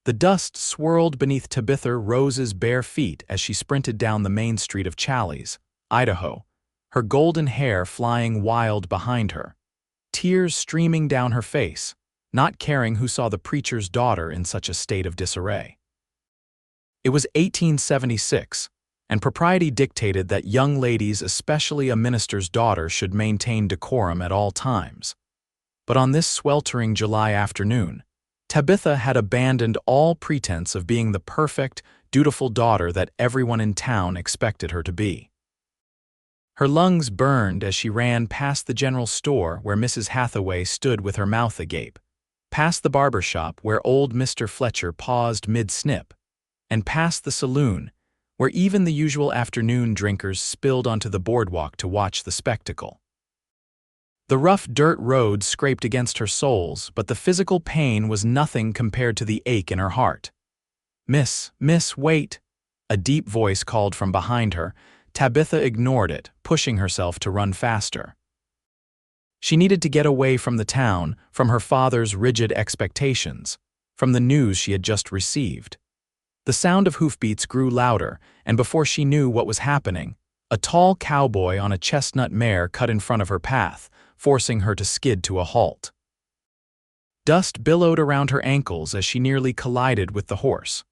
The dust swirled beneath Tabitha Rose's bare feet as she sprinted down the main street of Challis, Idaho, her golden hair flying wild behind her, tears streaming down her face, not caring who saw the preacher's daughter in such a state of disarray. It was 1876, and propriety dictated that young ladies, especially a minister's daughter, should maintain decorum at all times. But on this sweltering July afternoon, Tabitha had abandoned all pretense of being the perfect, dutiful daughter that everyone in town expected her to be. Her lungs burned as she ran past the general store where Mrs. Hathaway stood with her mouth agape, past the barber shop where old Mr. Fletcher paused mid-snip, and past the saloon where even the usual afternoon drinkers spilled onto the boardwalk to watch the spectacle. The rough dirt road scraped against her soles, but the physical pain was nothing compared to the ache in her heart. Miss, wait!" A deep voice called from behind her. Tabitha ignored it, pushing herself to run faster. She needed to get away from the town, from her father's rigid expectations, from the news she had just received. The sound of hoofbeats grew louder, and before she knew what was happening, a tall cowboy on a chestnut mare cut in front of her path, forcing her to skid to a halt. Dust billowed around her ankles as she nearly collided with the horse.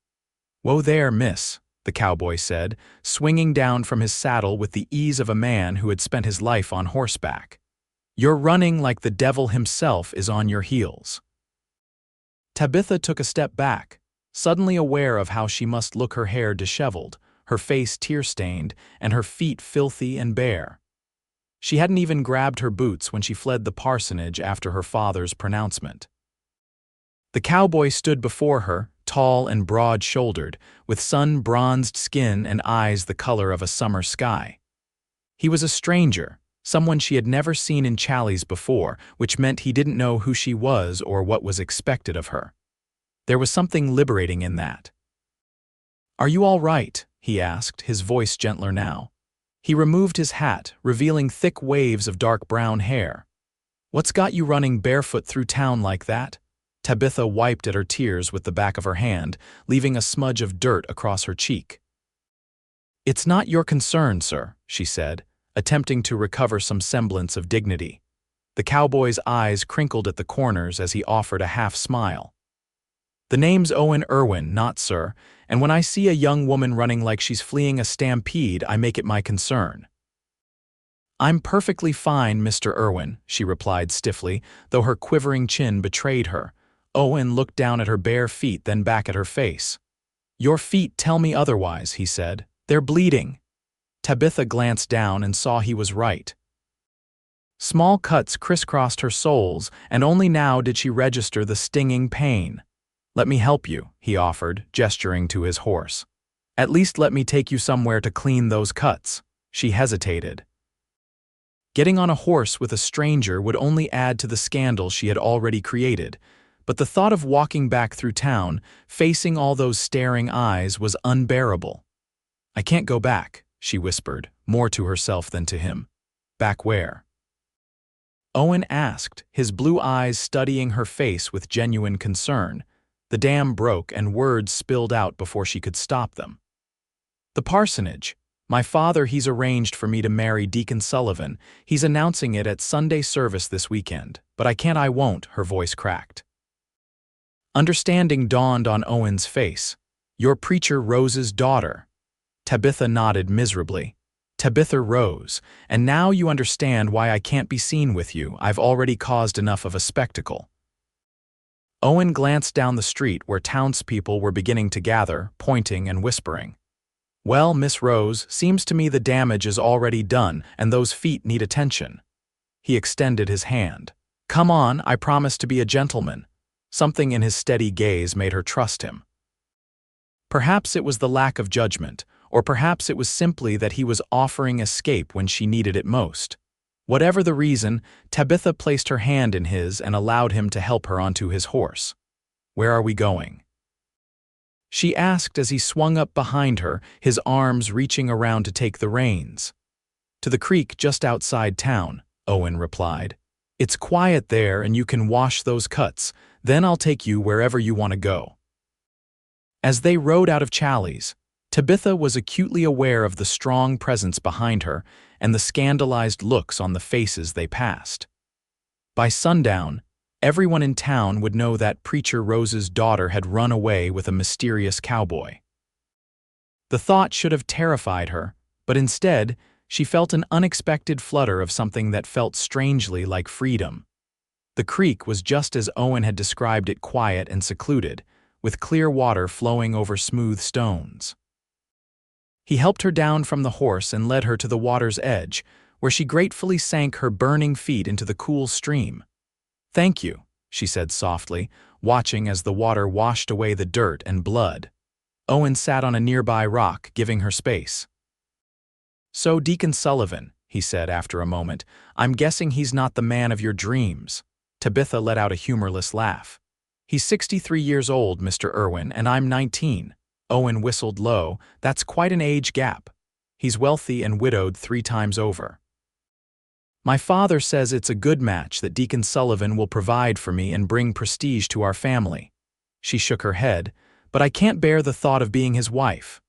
"Whoa there, miss," the cowboy said, swinging down from his saddle with the ease of a man who had spent his life on horseback. "You're running like the devil himself is on your heels." Tabitha took a step back, suddenly aware of how she must look, her hair disheveled, her face tear-stained, and her feet filthy and bare. She hadn't even grabbed her boots when she fled the parsonage after her father's pronouncement. The cowboy stood before her, tall and broad-shouldered, with sun-bronzed skin and eyes the color of a summer sky. He was a stranger, someone she had never seen in Challis before, which meant he didn't know who she was or what was expected of her. There was something liberating in that. "Are you all right?" he asked, his voice gentler now. He removed his hat, revealing thick waves of dark brown hair. "What's got you running barefoot through town like that?" Tabitha wiped at her tears with the back of her hand, leaving a smudge of dirt across her cheek. "It's not your concern, sir," she said, attempting to recover some semblance of dignity. The cowboy's eyes crinkled at the corners as he offered a half-smile. "The name's Owen Irwin, not sir, and when I see a young woman running like she's fleeing a stampede, I make it my concern." "I'm perfectly fine, Mr. Irwin," she replied stiffly, though her quivering chin betrayed her. Owen looked down at her bare feet, then back at her face. "Your feet tell me otherwise," he said. "They're bleeding." Tabitha glanced down and saw he was right. Small cuts crisscrossed her soles, and only now did she register the stinging pain. "Let me help you," he offered, gesturing to his horse. "At least let me take you somewhere to clean those cuts." She hesitated. Getting on a horse with a stranger would only add to the scandal she had already created, but the thought of walking back through town, facing all those staring eyes, was unbearable. "I can't go back," she whispered, more to herself than to him. "Back where?" Owen asked, his blue eyes studying her face with genuine concern. The dam broke and words spilled out before she could stop them. "The parsonage. My father, he's arranged for me to marry Deacon Sullivan. He's announcing it at Sunday service this weekend, but I won't," her voice cracked. Understanding dawned on Owen's face. "You're Preacher Rose's daughter." Tabitha nodded miserably. "Tabitha Rose, and now you understand why I can't be seen with you. I've already caused enough of a spectacle." Owen glanced down the street where townspeople were beginning to gather, pointing and whispering. "Well, Miss Rose, seems to me the damage is already done, and those feet need attention." He extended his hand. "Come on, I promise to be a gentleman." Something in his steady gaze made her trust him. Perhaps it was the lack of judgment, or perhaps it was simply that he was offering escape when she needed it most. Whatever the reason, Tabitha placed her hand in his and allowed him to help her onto his horse. "Where are we going?" she asked as he swung up behind her, his arms reaching around to take the reins. "To the creek just outside town," Owen replied. "It's quiet there and you can wash those cuts, then I'll take you wherever you want to go." As they rode out of Challies, Tabitha was acutely aware of the strong presence behind her and the scandalized looks on the faces they passed. By sundown, everyone in town would know that Preacher Rose's daughter had run away with a mysterious cowboy. The thought should have terrified her, but instead, she felt an unexpected flutter of something that felt strangely like freedom. The creek was just as Owen had described it, quiet and secluded, with clear water flowing over smooth stones. He helped her down from the horse and led her to the water's edge, where she gratefully sank her burning feet into the cool stream. "Thank you," she said softly, watching as the water washed away the dirt and blood. Owen sat on a nearby rock, giving her space. "So, Deacon Sullivan," he said after a moment, "I'm guessing he's not the man of your dreams." Tabitha let out a humorless laugh. "He's 63 years old, Mr. Irwin, and I'm 19. Owen whistled low. "That's quite an age gap. He's wealthy and widowed 3 times over. My father says it's a good match, that Deacon Sullivan will provide for me and bring prestige to our family." She shook her head. "But I can't bear the thought of being his wife."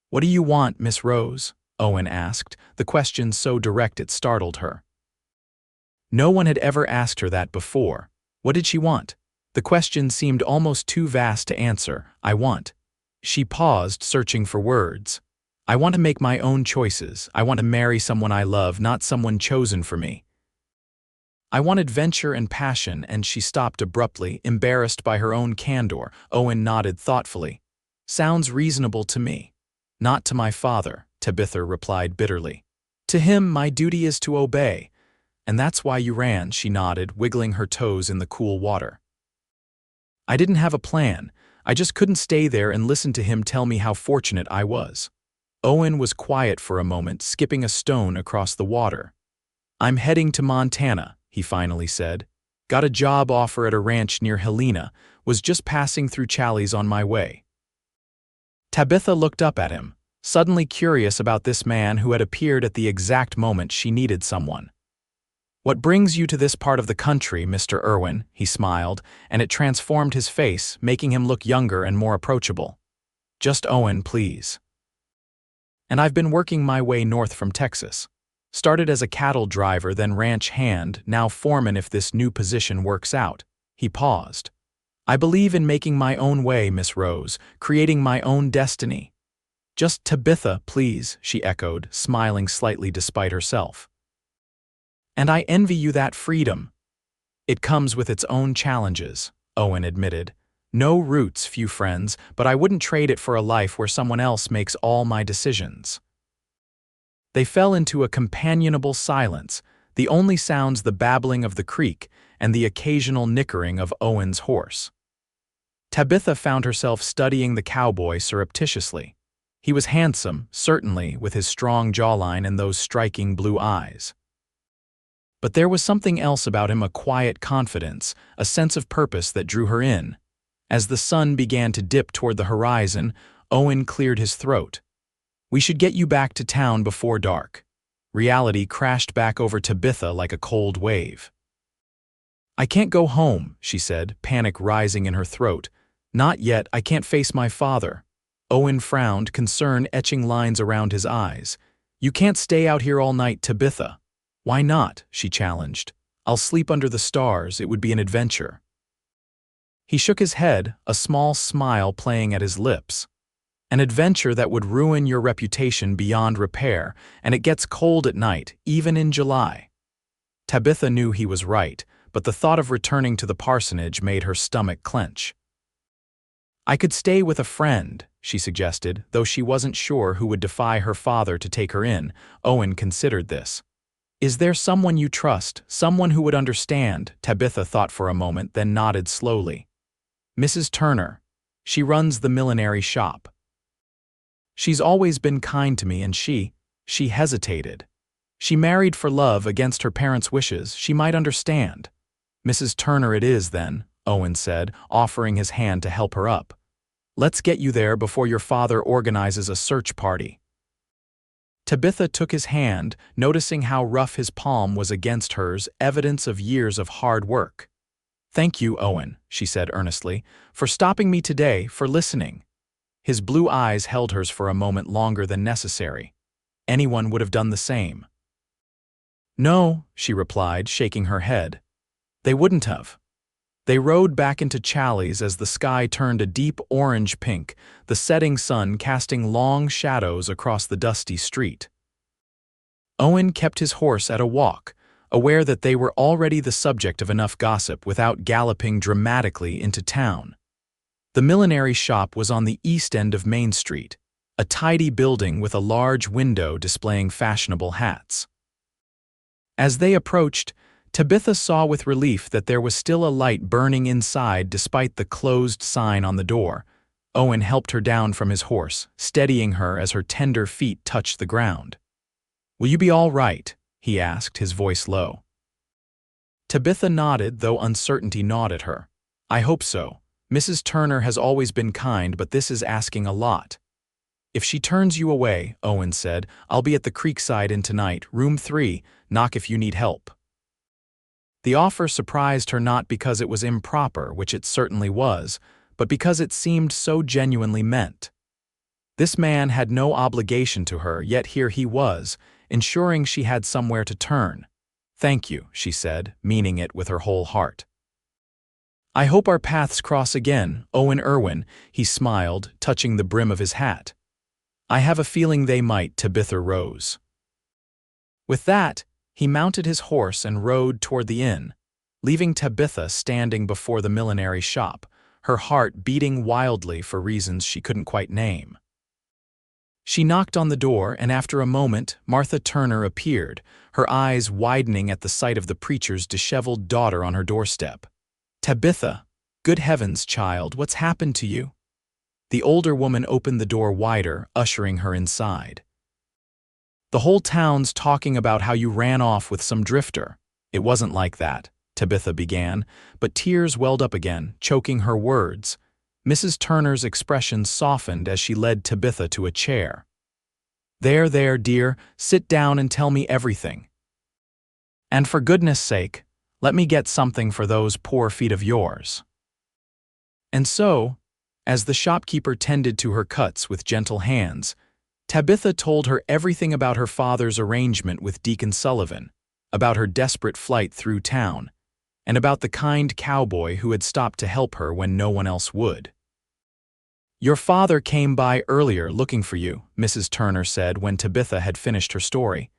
"What do you want, Miss Rose?" Owen asked, the question so direct it startled her. No one had ever asked her that before. What did she want? The question seemed almost too vast to answer. "I want." She paused, searching for words. "I want to make my own choices. I want to marry someone I love, not someone chosen for me. I want adventure and passion," and she stopped abruptly, embarrassed by her own candor. Owen nodded thoughtfully. "Sounds reasonable to me." "Not to my father," Tabitha replied bitterly. "To him, my duty is to obey. And that's why you ran," she nodded, wiggling her toes in the cool water. "I didn't have a plan. I just couldn't stay there and listen to him tell me how fortunate I was." Owen was quiet for a moment, skipping a stone across the water. "I'm heading to Montana," he finally said. "Got a job offer at a ranch near Helena. Was just passing through Challies on my way." Tabitha looked up at him, suddenly curious about this man who had appeared at the exact moment she needed someone. "What brings you to this part of the country, Mr. Irwin?" he smiled, and it transformed his face, making him look younger and more approachable. "Just Owen, please. And I've been working my way north from Texas. Started as a cattle driver, then ranch hand, now foreman if this new position works out." He paused. "I believe in making my own way, Miss Rose, creating my own destiny." "Just Tabitha, please," she echoed, smiling slightly despite herself. "And I envy you that freedom." "It comes with its own challenges," Owen admitted. "No roots, few friends, but I wouldn't trade it for a life where someone else makes all my decisions." They fell into a companionable silence, the only sounds the babbling of the creek and the occasional nickering of Owen's horse. Tabitha found herself studying the cowboy surreptitiously. He was handsome, certainly, with his strong jawline and those striking blue eyes. But there was something else about him, a quiet confidence, a sense of purpose that drew her in. As the sun began to dip toward the horizon, Owen cleared his throat. "We should get you back to town before dark." Reality crashed back over Tabitha like a cold wave. "I can't go home," she said, panic rising in her throat. "Not yet, I can't face my father." Owen frowned, concern etching lines around his eyes. "You can't stay out here all night, Tabitha." "Why not?" she challenged. "I'll sleep under the stars. It would be an adventure." He shook his head, a small smile playing at his lips. "An adventure that would ruin your reputation beyond repair, and it gets cold at night, even in July." Tabitha knew he was right, but the thought of returning to the parsonage made her stomach clench. "I could stay with a friend," she suggested, though she wasn't sure who would defy her father to take her in. Owen considered this. "Is there someone you trust, someone who would understand?" Tabitha thought for a moment, then nodded slowly. "Mrs. Turner. She runs the millinery shop. She's always been kind to me, and she hesitated. She married for love against her parents' wishes. She might understand." "Mrs. Turner it is, then," Owen said, offering his hand to help her up. "Let's get you there before your father organizes a search party." Tabitha took his hand, noticing how rough his palm was against hers, evidence of years of hard work. "Thank you, Owen," she said earnestly, "for stopping me today, for listening." His blue eyes held hers for a moment longer than necessary. Anyone would have done the same. "No," she replied, shaking her head. "They wouldn't have." They rode back into Challies as the sky turned a deep orange pink, the setting sun casting long shadows across the dusty street. Owen kept his horse at a walk, aware that they were already the subject of enough gossip without galloping dramatically into town. The millinery shop was on the east end of Main Street, a tidy building with a large window displaying fashionable hats. As they approached, Tabitha saw with relief that there was still a light burning inside despite the closed sign on the door. Owen helped her down from his horse, steadying her as her tender feet touched the ground. "Will you be all right?" he asked, his voice low. Tabitha nodded, though uncertainty gnawed at her. "I hope so. Mrs. Turner has always been kind, but this is asking a lot." "If she turns you away," Owen said, "I'll be at the Creekside Inn tonight, room 3, knock if you need help." The offer surprised her not because it was improper, which it certainly was, but because it seemed so genuinely meant. This man had no obligation to her, yet here he was, ensuring she had somewhere to turn. "Thank you," she said, meaning it with her whole heart. "I hope our paths cross again, Owen Irwin," he smiled, touching the brim of his hat. "I have a feeling they might, Tabitha Rose." With that, he mounted his horse and rode toward the inn, leaving Tabitha standing before the millinery shop, her heart beating wildly for reasons she couldn't quite name. She knocked on the door, and after a moment, Martha Turner appeared, her eyes widening at the sight of the preacher's disheveled daughter on her doorstep. "Tabitha, good heavens, child, what's happened to you?" The older woman opened the door wider, ushering her inside. "The whole town's talking about how you ran off with some drifter." "It wasn't like that," Tabitha began, but tears welled up again, choking her words. Mrs. Turner's expression softened as she led Tabitha to a chair. There, dear, sit down and tell me everything. And for goodness sake, let me get something for those poor feet of yours." And so, as the shopkeeper tended to her cuts with gentle hands, Tabitha told her everything about her father's arrangement with Deacon Sullivan, about her desperate flight through town, and about the kind cowboy who had stopped to help her when no one else would. "Your father came by earlier looking for you," Mrs. Turner said when Tabitha had finished her story.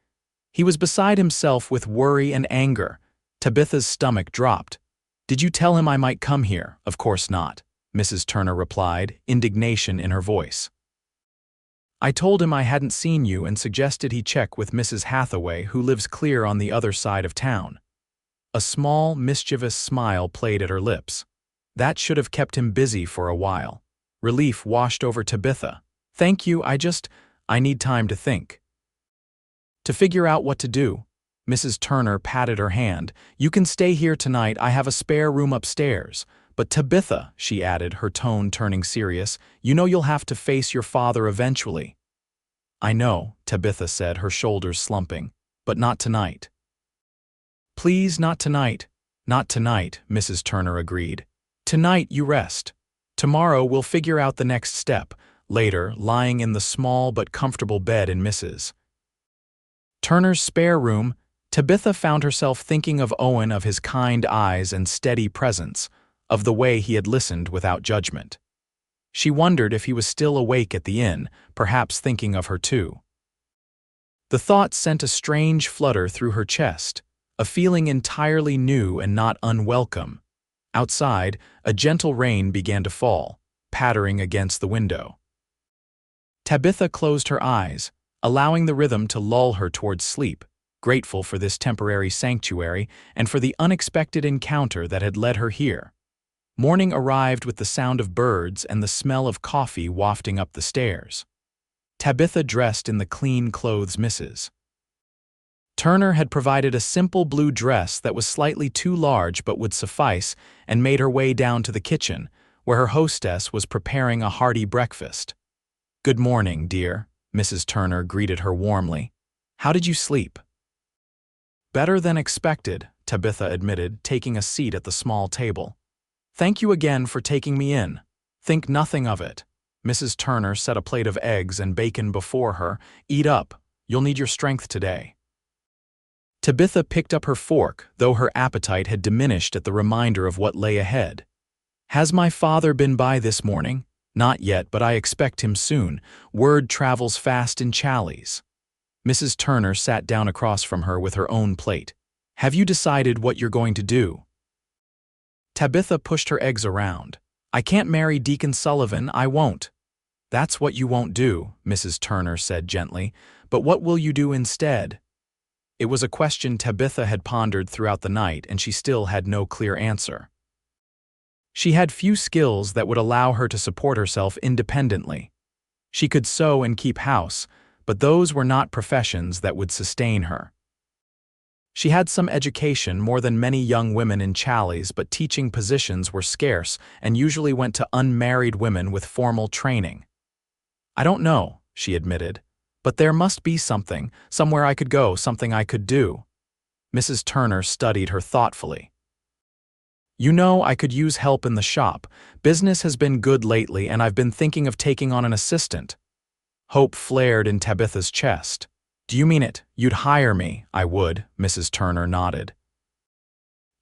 "He was beside himself with worry and anger." Tabitha's stomach dropped. "Did you tell him I might come here?" "Of course not," Mrs. Turner replied, indignation in her voice. "I told him I hadn't seen you and suggested he check with Mrs. Hathaway, who lives clear on the other side of town." A small, mischievous smile played at her lips. That should have kept him busy for a while. Relief washed over Tabitha. "Thank you, I need time to think." "To figure out what to do." Mrs. Turner patted her hand. "You can stay here tonight, I have a spare room upstairs. But Tabitha," she added, her tone turning serious, "you know you'll have to face your father eventually." "I know," Tabitha said, her shoulders slumping, "but not tonight." "Please, not tonight." "Not tonight," Mrs. Turner agreed. "Tonight you rest. Tomorrow we'll figure out the next step." Later, lying in the small but comfortable bed in Mrs. Turner's spare room, Tabitha found herself thinking of Owen, of his kind eyes and steady presence, of the way he had listened without judgment. She wondered if he was still awake at the inn, perhaps thinking of her too. The thought sent a strange flutter through her chest, a feeling entirely new and not unwelcome. Outside, a gentle rain began to fall, pattering against the window. Tabitha closed her eyes, allowing the rhythm to lull her towards sleep, grateful for this temporary sanctuary and for the unexpected encounter that had led her here. Morning arrived with the sound of birds and the smell of coffee wafting up the stairs. Tabitha dressed in the clean clothes Mrs. Turner had provided a simple blue dress that was slightly too large but would suffice, and made her way down to the kitchen, where her hostess was preparing a hearty breakfast. "Good morning, dear," Mrs. Turner greeted her warmly. "How did you sleep?" "Better than expected," Tabitha admitted, taking a seat at the small table. "Thank you again for taking me in." "Think nothing of it." Mrs. Turner set a plate of eggs and bacon before her. Eat up. You'll need your strength today. Tabitha picked up her fork, though her appetite had diminished at the reminder of what lay ahead. Has my father been by this morning? Not yet, but I expect him soon. Word travels fast in Challies. Mrs. Turner sat down across from her with her own plate. Have you decided what you're going to do? Tabitha pushed her eggs around. I can't marry Deacon Sullivan, I won't. That's what you won't do, Mrs. Turner said gently, but what will you do instead? It was a question Tabitha had pondered throughout the night, and she still had no clear answer. She had few skills that would allow her to support herself independently. She could sew and keep house, but those were not professions that would sustain her. She had some education, more than many young women in Challies, but teaching positions were scarce and usually went to unmarried women with formal training. I don't know, she admitted, but there must be something, somewhere I could go, something I could do. Mrs. Turner studied her thoughtfully. You know, I could use help in the shop. Business has been good lately, and I've been thinking of taking on an assistant. Hope flared in Tabitha's chest. Do you mean it? You'd hire me? I would, Mrs. Turner nodded.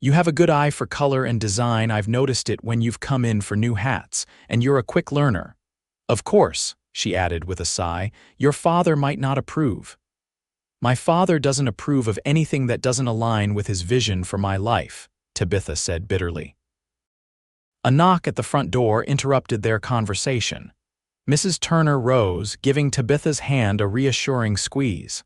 You have a good eye for color and design. I've noticed it when you've come in for new hats, and you're a quick learner. Of course, she added with a sigh, your father might not approve. My father doesn't approve of anything that doesn't align with his vision for my life, Tabitha said bitterly. A knock at the front door interrupted their conversation. Mrs. Turner rose, giving Tabitha's hand a reassuring squeeze.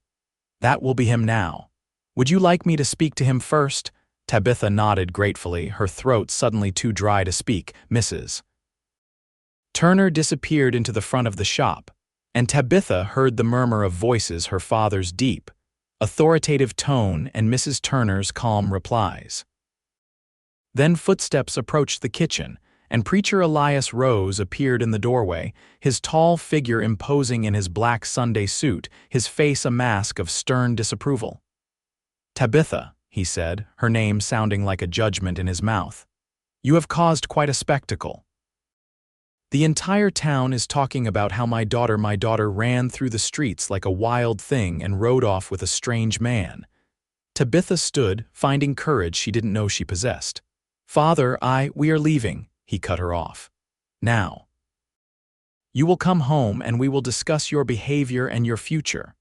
That will be him now. Would you like me to speak to him first? Tabitha nodded gratefully, her throat suddenly too dry to speak. Mrs. Turner disappeared into the front of the shop, and Tabitha heard the murmur of voices, her father's deep, authoritative tone and Mrs. Turner's calm replies. Then footsteps approached the kitchen, and Preacher Elias Rose appeared in the doorway, his tall figure imposing in his black Sunday suit, his face a mask of stern disapproval. Tabitha, he said, her name sounding like a judgment in his mouth. You have caused quite a spectacle. The entire town is talking about how my daughter ran through the streets like a wild thing and rode off with a strange man. Tabitha stood, finding courage she didn't know she possessed. Father, we are leaving. He cut her off. Now. You will come home and we will discuss your behavior and your future.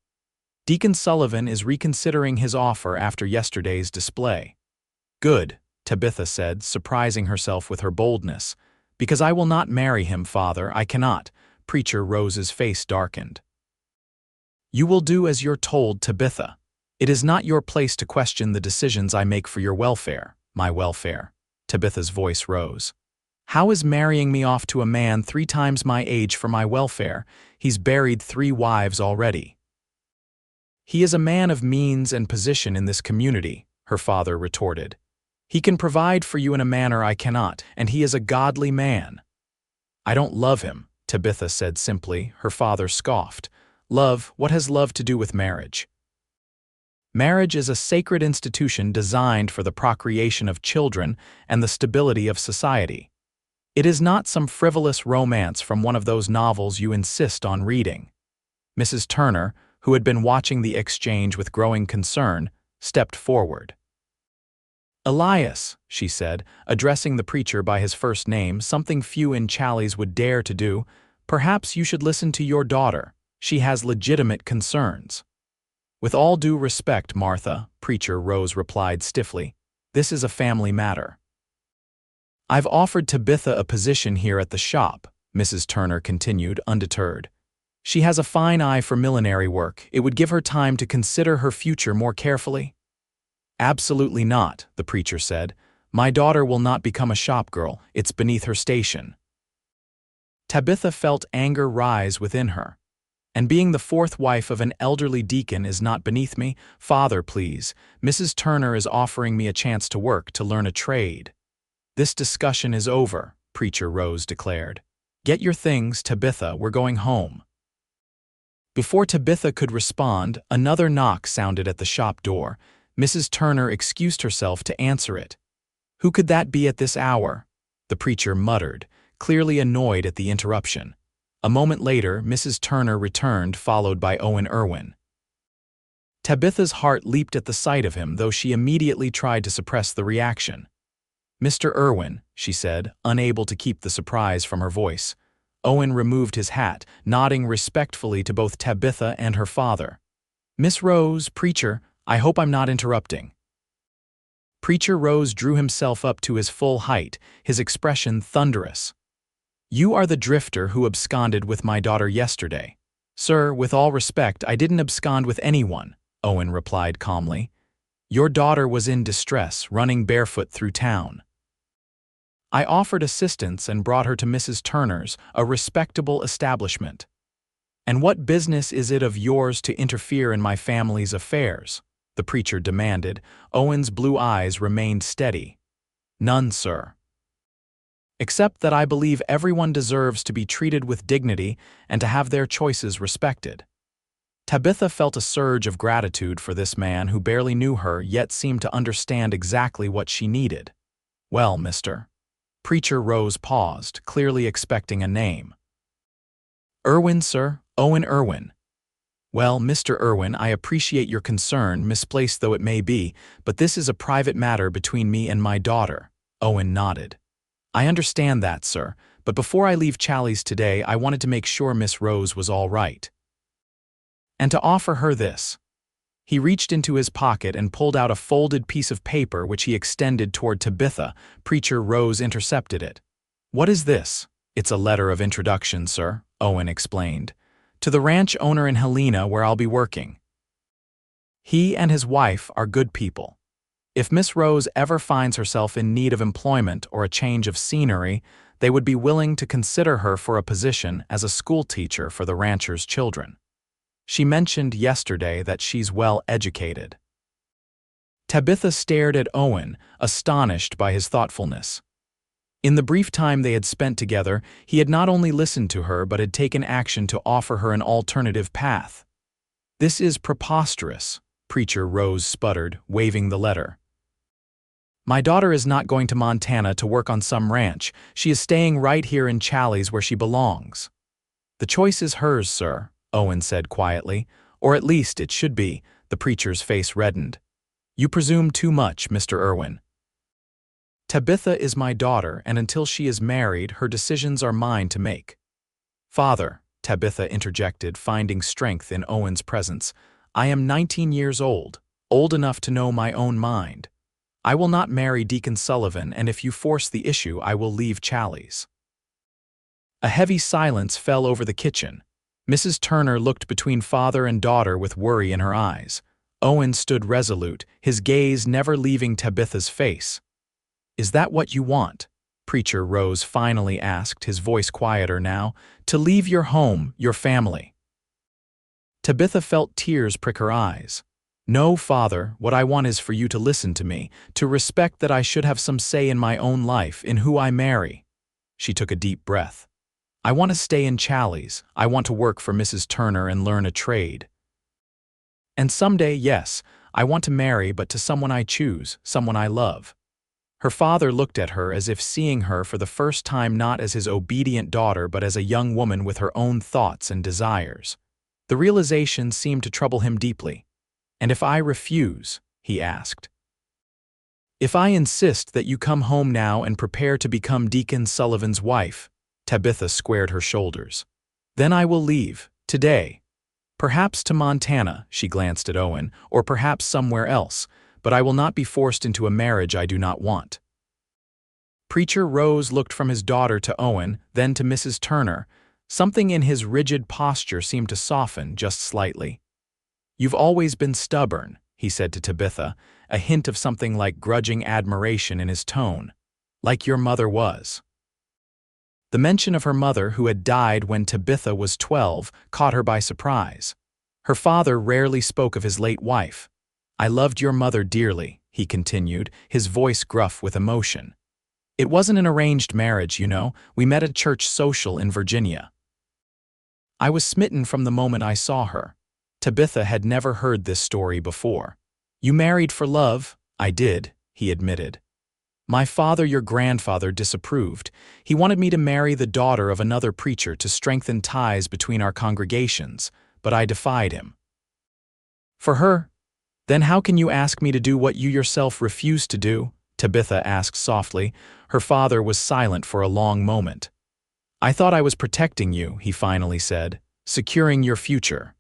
Deacon Sullivan is reconsidering his offer after yesterday's display. Good, Tabitha said, surprising herself with her boldness. Because I will not marry him, Father, I cannot. Preacher Rose's face darkened. You will do as you're told, Tabitha. It is not your place to question the decisions I make for your welfare, my welfare. Tabitha's voice rose. How is marrying me off to a man 3 times my age for my welfare? He's buried 3 wives already. He is a man of means and position in this community, her father retorted. He can provide for you in a manner I cannot, and he is a godly man. I don't love him, Tabitha said simply, her father scoffed. Love, what has love to do with marriage? Marriage is a sacred institution designed for the procreation of children and the stability of society. It is not some frivolous romance from one of those novels you insist on reading. Mrs. Turner, who had been watching the exchange with growing concern, stepped forward. Elias, she said, addressing the preacher by his first name, something few in Challies would dare to do, perhaps you should listen to your daughter. She has legitimate concerns. With all due respect, Martha, Preacher Rose replied stiffly, this is a family matter. I've offered Tabitha a position here at the shop, Mrs. Turner continued, undeterred. She has a fine eye for millinery work. It would give her time to consider her future more carefully. Absolutely not, the preacher said. My daughter will not become a shop girl. It's beneath her station. Tabitha felt anger rise within her. And being the 4th wife of an elderly deacon is not beneath me. Father, please. Mrs. Turner is offering me a chance to work, to learn a trade. This discussion is over, Preacher Rose declared. Get your things, Tabitha, we're going home. Before Tabitha could respond, another knock sounded at the shop door. Mrs. Turner excused herself to answer it. Who could that be at this hour? The preacher muttered, clearly annoyed at the interruption. A moment later, Mrs. Turner returned, followed by Owen Irwin. Tabitha's heart leaped at the sight of him, though she immediately tried to suppress the reaction. "Mr. Irwin," she said, unable to keep the surprise from her voice. Owen removed his hat, nodding respectfully to both Tabitha and her father. "Miss Rose, Preacher, I hope I'm not interrupting." Preacher Rose drew himself up to his full height, his expression thunderous. "You are the drifter who absconded with my daughter yesterday." "Sir, with all respect, I didn't abscond with anyone," Owen replied calmly. "Your daughter was in distress, running barefoot through town. I offered assistance and brought her to Mrs. Turner's, a respectable establishment. And what business is it of yours to interfere in my family's affairs?" the preacher demanded. Owen's blue eyes remained steady. "None, sir. Except that I believe everyone deserves to be treated with dignity and to have their choices respected." Tabitha felt a surge of gratitude for this man who barely knew her yet seemed to understand exactly what she needed. "Well, Mr. Preacher Rose paused, clearly expecting a name. "Irwin, sir, Owen Irwin." "Well, Mr. Irwin, I appreciate your concern, misplaced though it may be, but this is a private matter between me and my daughter." Owen nodded. "I understand that, sir, but before I leave Challies today, I wanted to make sure Miss Rose was all right. And to offer her this." He reached into his pocket and pulled out a folded piece of paper which he extended toward Tabitha. Preacher Rose intercepted it. "What is this?" "It's a letter of introduction, sir," Owen explained. "To the ranch owner in Helena where I'll be working. He and his wife are good people. If Miss Rose ever finds herself in need of employment or a change of scenery, they would be willing to consider her for a position as a school teacher for the rancher's children. She mentioned yesterday that she's well educated." Tabitha stared at Owen, astonished by his thoughtfulness. In the brief time they had spent together, he had not only listened to her but had taken action to offer her an alternative path. "This is preposterous," Preacher Rose sputtered, waving the letter. "My daughter is not going to Montana to work on some ranch. She is staying right here in Challies where she belongs." "The choice is hers, sir," Owen said quietly. "Or at least it should be." The preacher's face reddened. "You presume too much, Mr. Irwin. Tabitha is my daughter, and until she is married, her decisions are mine to make." "Father," Tabitha interjected, finding strength in Owen's presence, "I am 19 years old enough to know my own mind. I will not marry Deacon Sullivan, and if you force the issue, I will leave Challies." A heavy silence fell over the kitchen. Mrs. Turner looked between father and daughter with worry in her eyes. Owen stood resolute, his gaze never leaving Tabitha's face. "Is that what you want?" Preacher Rose finally asked, his voice quieter now. "To leave your home, your family?" Tabitha felt tears prick her eyes. "No, father, what I want is for you to listen to me, to respect that I should have some say in my own life, in who I marry." She took a deep breath. "I want to stay in Challies. I want to work for Mrs. Turner and learn a trade. And someday, yes, I want to marry, but to someone I choose, someone I love." Her father looked at her as if seeing her for the first time not as his obedient daughter but as a young woman with her own thoughts and desires. The realization seemed to trouble him deeply. "And if I refuse?" he asked. "If I insist that you come home now and prepare to become Deacon Sullivan's wife?" Tabitha squared her shoulders. "Then I will leave, today. Perhaps to Montana," she glanced at Owen, "or perhaps somewhere else, but I will not be forced into a marriage I do not want." Preacher Rose looked from his daughter to Owen, then to Mrs. Turner. Something in his rigid posture seemed to soften just slightly. "You've always been stubborn," he said to Tabitha, a hint of something like grudging admiration in his tone. "Like your mother was." The mention of her mother, who had died when Tabitha was 12, caught her by surprise. Her father rarely spoke of his late wife. "I loved your mother dearly," he continued, his voice gruff with emotion. "It wasn't an arranged marriage, you know. We met at a church social in Virginia. I was smitten from the moment I saw her." Tabitha had never heard this story before. "You married for love?" "I did," he admitted. My father, your grandfather, disapproved. He wanted me to marry the daughter of another preacher to strengthen ties between our congregations, but I defied him. For her? Then how can you ask me to do what you yourself refuse to do? Tabitha asked softly. Her father was silent for a long moment. I thought I was protecting you, he finally said, securing your future.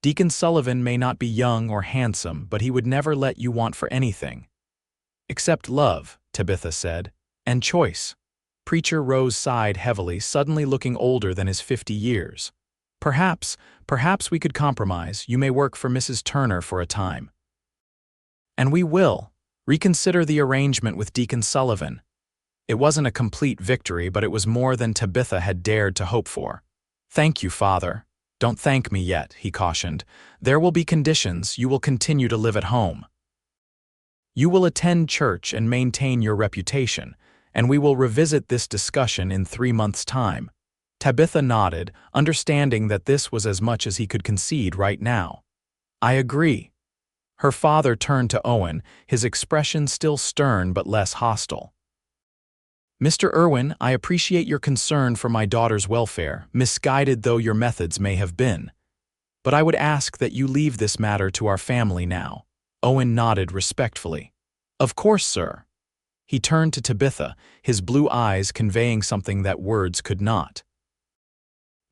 Deacon Sullivan may not be young or handsome, but he would never let you want for anything. Except love, Tabitha said, and choice. Preacher Rose sighed heavily, suddenly looking older than his 50 years. Perhaps we could compromise. You may work for Mrs. Turner for a time. And we will. Reconsider the arrangement with Deacon Sullivan. It wasn't a complete victory, but it was more than Tabitha had dared to hope for. Thank you, Father. Don't thank me yet, he cautioned. There will be conditions. You will continue to live at home. You will attend church and maintain your reputation, and we will revisit this discussion in 3 months' time. Tabitha nodded, understanding that this was as much as he could concede right now. I agree. Her father turned to Owen, his expression still stern but less hostile. Mr. Irwin, I appreciate your concern for my daughter's welfare, misguided though your methods may have been. But I would ask that you leave this matter to our family now. Owen nodded respectfully. Of course, sir. He turned to Tabitha, his blue eyes conveying something that words could not.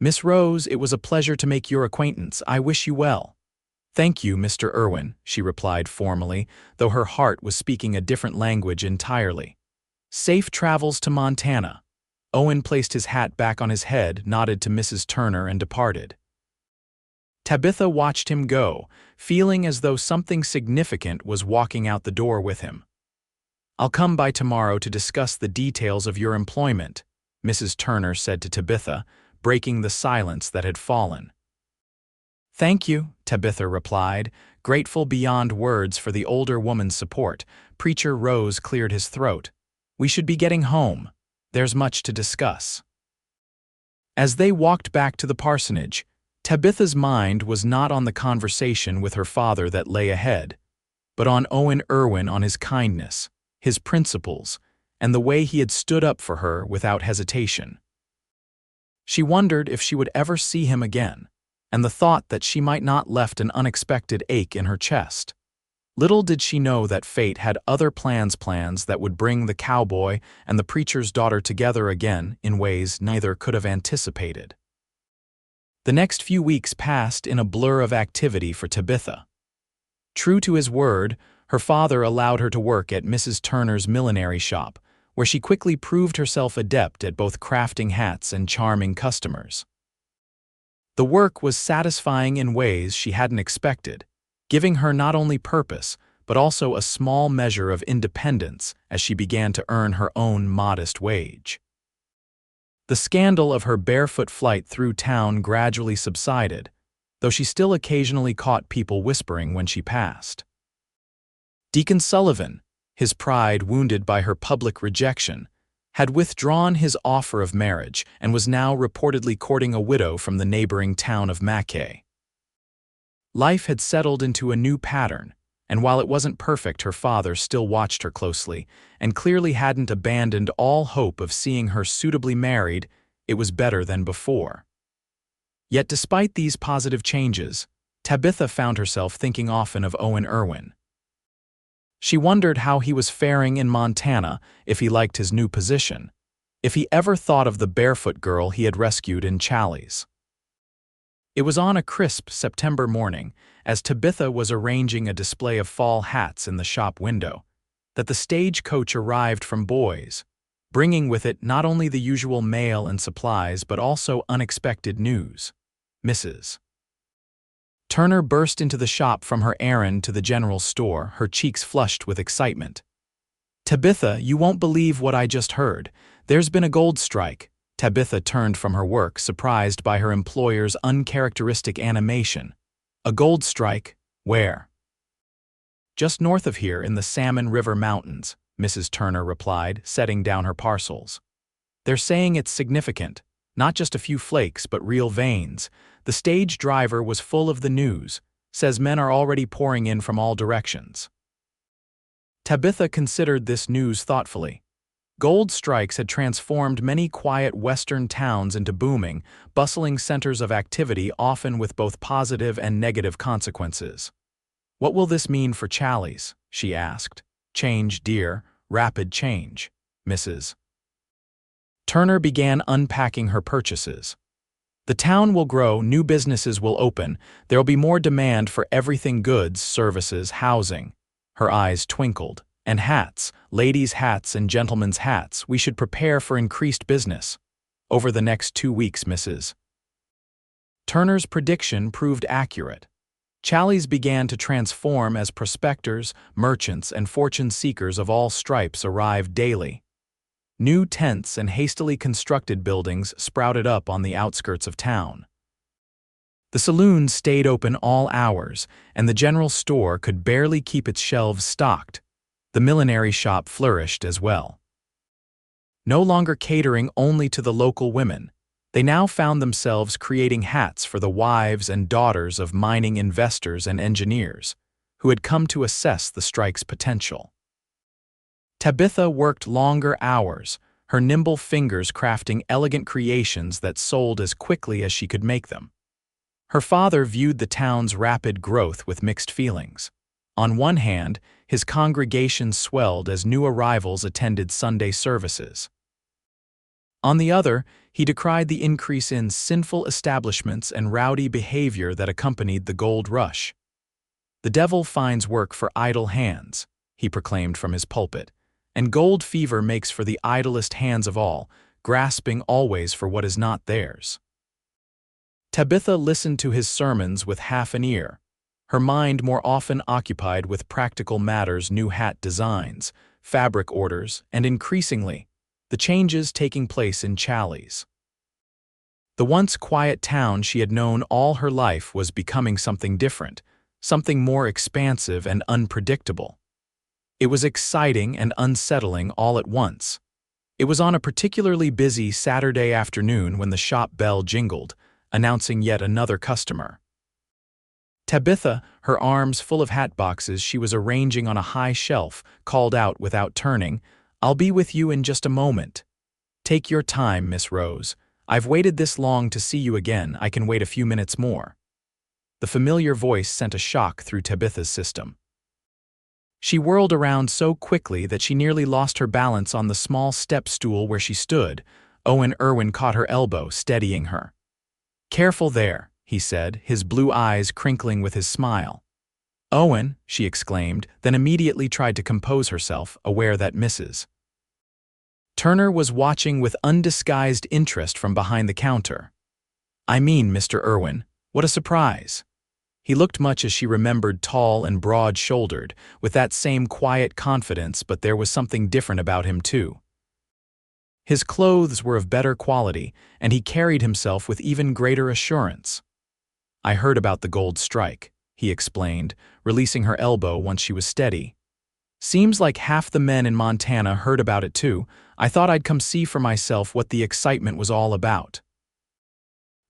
Miss Rose, it was a pleasure to make your acquaintance. I wish you well. Thank you, Mr. Irwin, she replied formally, though her heart was speaking a different language entirely. Safe travels to Montana. Owen placed his hat back on his head, nodded to Mrs. Turner, and departed. Tabitha watched him go, feeling as though something significant was walking out the door with him. I'll come by tomorrow to discuss the details of your employment, Mrs. Turner said to Tabitha, breaking the silence that had fallen. Thank you, Tabitha replied, grateful beyond words for the older woman's support. Preacher Rose cleared his throat. We should be getting home. There's much to discuss. As they walked back to the parsonage, Tabitha's mind was not on the conversation with her father that lay ahead, but on Owen Irwin, on his kindness, his principles, and the way he had stood up for her without hesitation. She wondered if she would ever see him again, and the thought that she might not left an unexpected ache in her chest. Little did she know that fate had other plans that would bring the cowboy and the preacher's daughter together again in ways neither could have anticipated. The next few weeks passed in a blur of activity for Tabitha. True to his word, her father allowed her to work at Mrs. Turner's millinery shop, where she quickly proved herself adept at both crafting hats and charming customers. The work was satisfying in ways she hadn't expected, giving her not only purpose, but also a small measure of independence as she began to earn her own modest wage. The scandal of her barefoot flight through town gradually subsided, though she still occasionally caught people whispering when she passed. Deacon Sullivan, his pride wounded by her public rejection, had withdrawn his offer of marriage and was now reportedly courting a widow from the neighboring town of Mackay. Life had settled into a new pattern, and while it wasn't perfect, her father still watched her closely and clearly hadn't abandoned all hope of seeing her suitably married. It was better than before. Yet despite these positive changes, Tabitha found herself thinking often of Owen Irwin. She wondered how he was faring in Montana, if he liked his new position, if he ever thought of the barefoot girl he had rescued in Challies. It was on a crisp September morning, as Tabitha was arranging a display of fall hats in the shop window, that the stagecoach arrived from Boys, bringing with it not only the usual mail and supplies but also unexpected news. Mrs. Turner burst into the shop from her errand to the general store, her cheeks flushed with excitement. Tabitha, you won't believe what I just heard. There's been a gold strike. Tabitha turned from her work, surprised by her employer's uncharacteristic animation. A gold strike? Where? Just north of here in the Salmon River Mountains, Mrs. Turner replied, setting down her parcels. They're saying it's significant. Not just a few flakes, but real veins. The stage driver was full of the news. Says men are already pouring in from all directions. Tabitha considered this news thoughtfully. Gold strikes had transformed many quiet western towns into booming, bustling centers of activity, often with both positive and negative consequences. "What will this mean for Challies?" she asked. "Change, dear, rapid change, Mrs. Turner began unpacking her purchases. "The town will grow, new businesses will open, there'll be more demand for everything: goods, services, housing." Her eyes twinkled. "And hats, ladies' hats and gentlemen's hats, we should prepare for increased business over the next 2 weeks, Mrs. Turner's prediction proved accurate. Challies began to transform as prospectors, merchants, and fortune seekers of all stripes arrived daily. New tents and hastily constructed buildings sprouted up on the outskirts of town. The saloons stayed open all hours, and the general store could barely keep its shelves stocked. The millinery shop flourished as well. No longer catering only to the local women, they now found themselves creating hats for the wives and daughters of mining investors and engineers, who had come to assess the strike's potential. Tabitha worked longer hours, her nimble fingers crafting elegant creations that sold as quickly as she could make them. Her father viewed the town's rapid growth with mixed feelings. On one hand, his congregation swelled as new arrivals attended Sunday services. On the other, he decried the increase in sinful establishments and rowdy behavior that accompanied the gold rush. "The devil finds work for idle hands," he proclaimed from his pulpit, "and gold fever makes for the idlest hands of all, grasping always for what is not theirs." Tabitha listened to his sermons with half an ear, her mind more often occupied with practical matters: new hat designs, fabric orders, and increasingly, the changes taking place in Challies. The once quiet town she had known all her life was becoming something different, something more expansive and unpredictable. It was exciting and unsettling all at once. It was on a particularly busy Saturday afternoon when the shop bell jingled, announcing yet another customer. Tabitha, her arms full of hat boxes she was arranging on a high shelf, called out without turning, "I'll be with you in just a moment." "Take your time, Miss Rose. I've waited this long to see you again, I can wait a few minutes more." The familiar voice sent a shock through Tabitha's system. She whirled around so quickly that she nearly lost her balance on the small step stool where she stood. Owen Irwin caught her elbow, steadying her. "Careful there," he said, his blue eyes crinkling with his smile. "Owen," she exclaimed, then immediately tried to compose herself, aware that Mrs. Turner was watching with undisguised interest from behind the counter. "I mean, Mr. Irwin, what a surprise." He looked much as she remembered, tall and broad-shouldered, with that same quiet confidence, but there was something different about him too. His clothes were of better quality, and he carried himself with even greater assurance. "I heard about the gold strike," he explained, releasing her elbow once she was steady. "Seems like half the men in Montana heard about it too. I thought I'd come see for myself what the excitement was all about."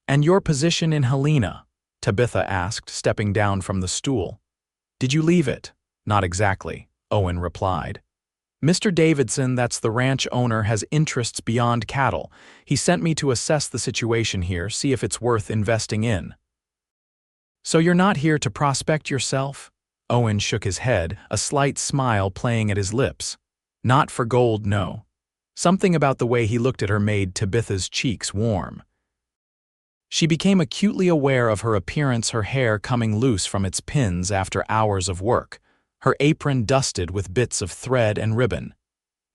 "And your position in Helena?" Tabitha asked, stepping down from the stool. "Did you leave it?" "Not exactly," Owen replied. "Mr. Davidson, that's the ranch owner, has interests beyond cattle. He sent me to assess the situation here, see if it's worth investing in." "So you're not here to prospect yourself?" Owen shook his head, a slight smile playing at his lips. "Not for gold, no." Something about the way he looked at her made Tabitha's cheeks warm. She became acutely aware of her appearance, her hair coming loose from its pins after hours of work, her apron dusted with bits of thread and ribbon.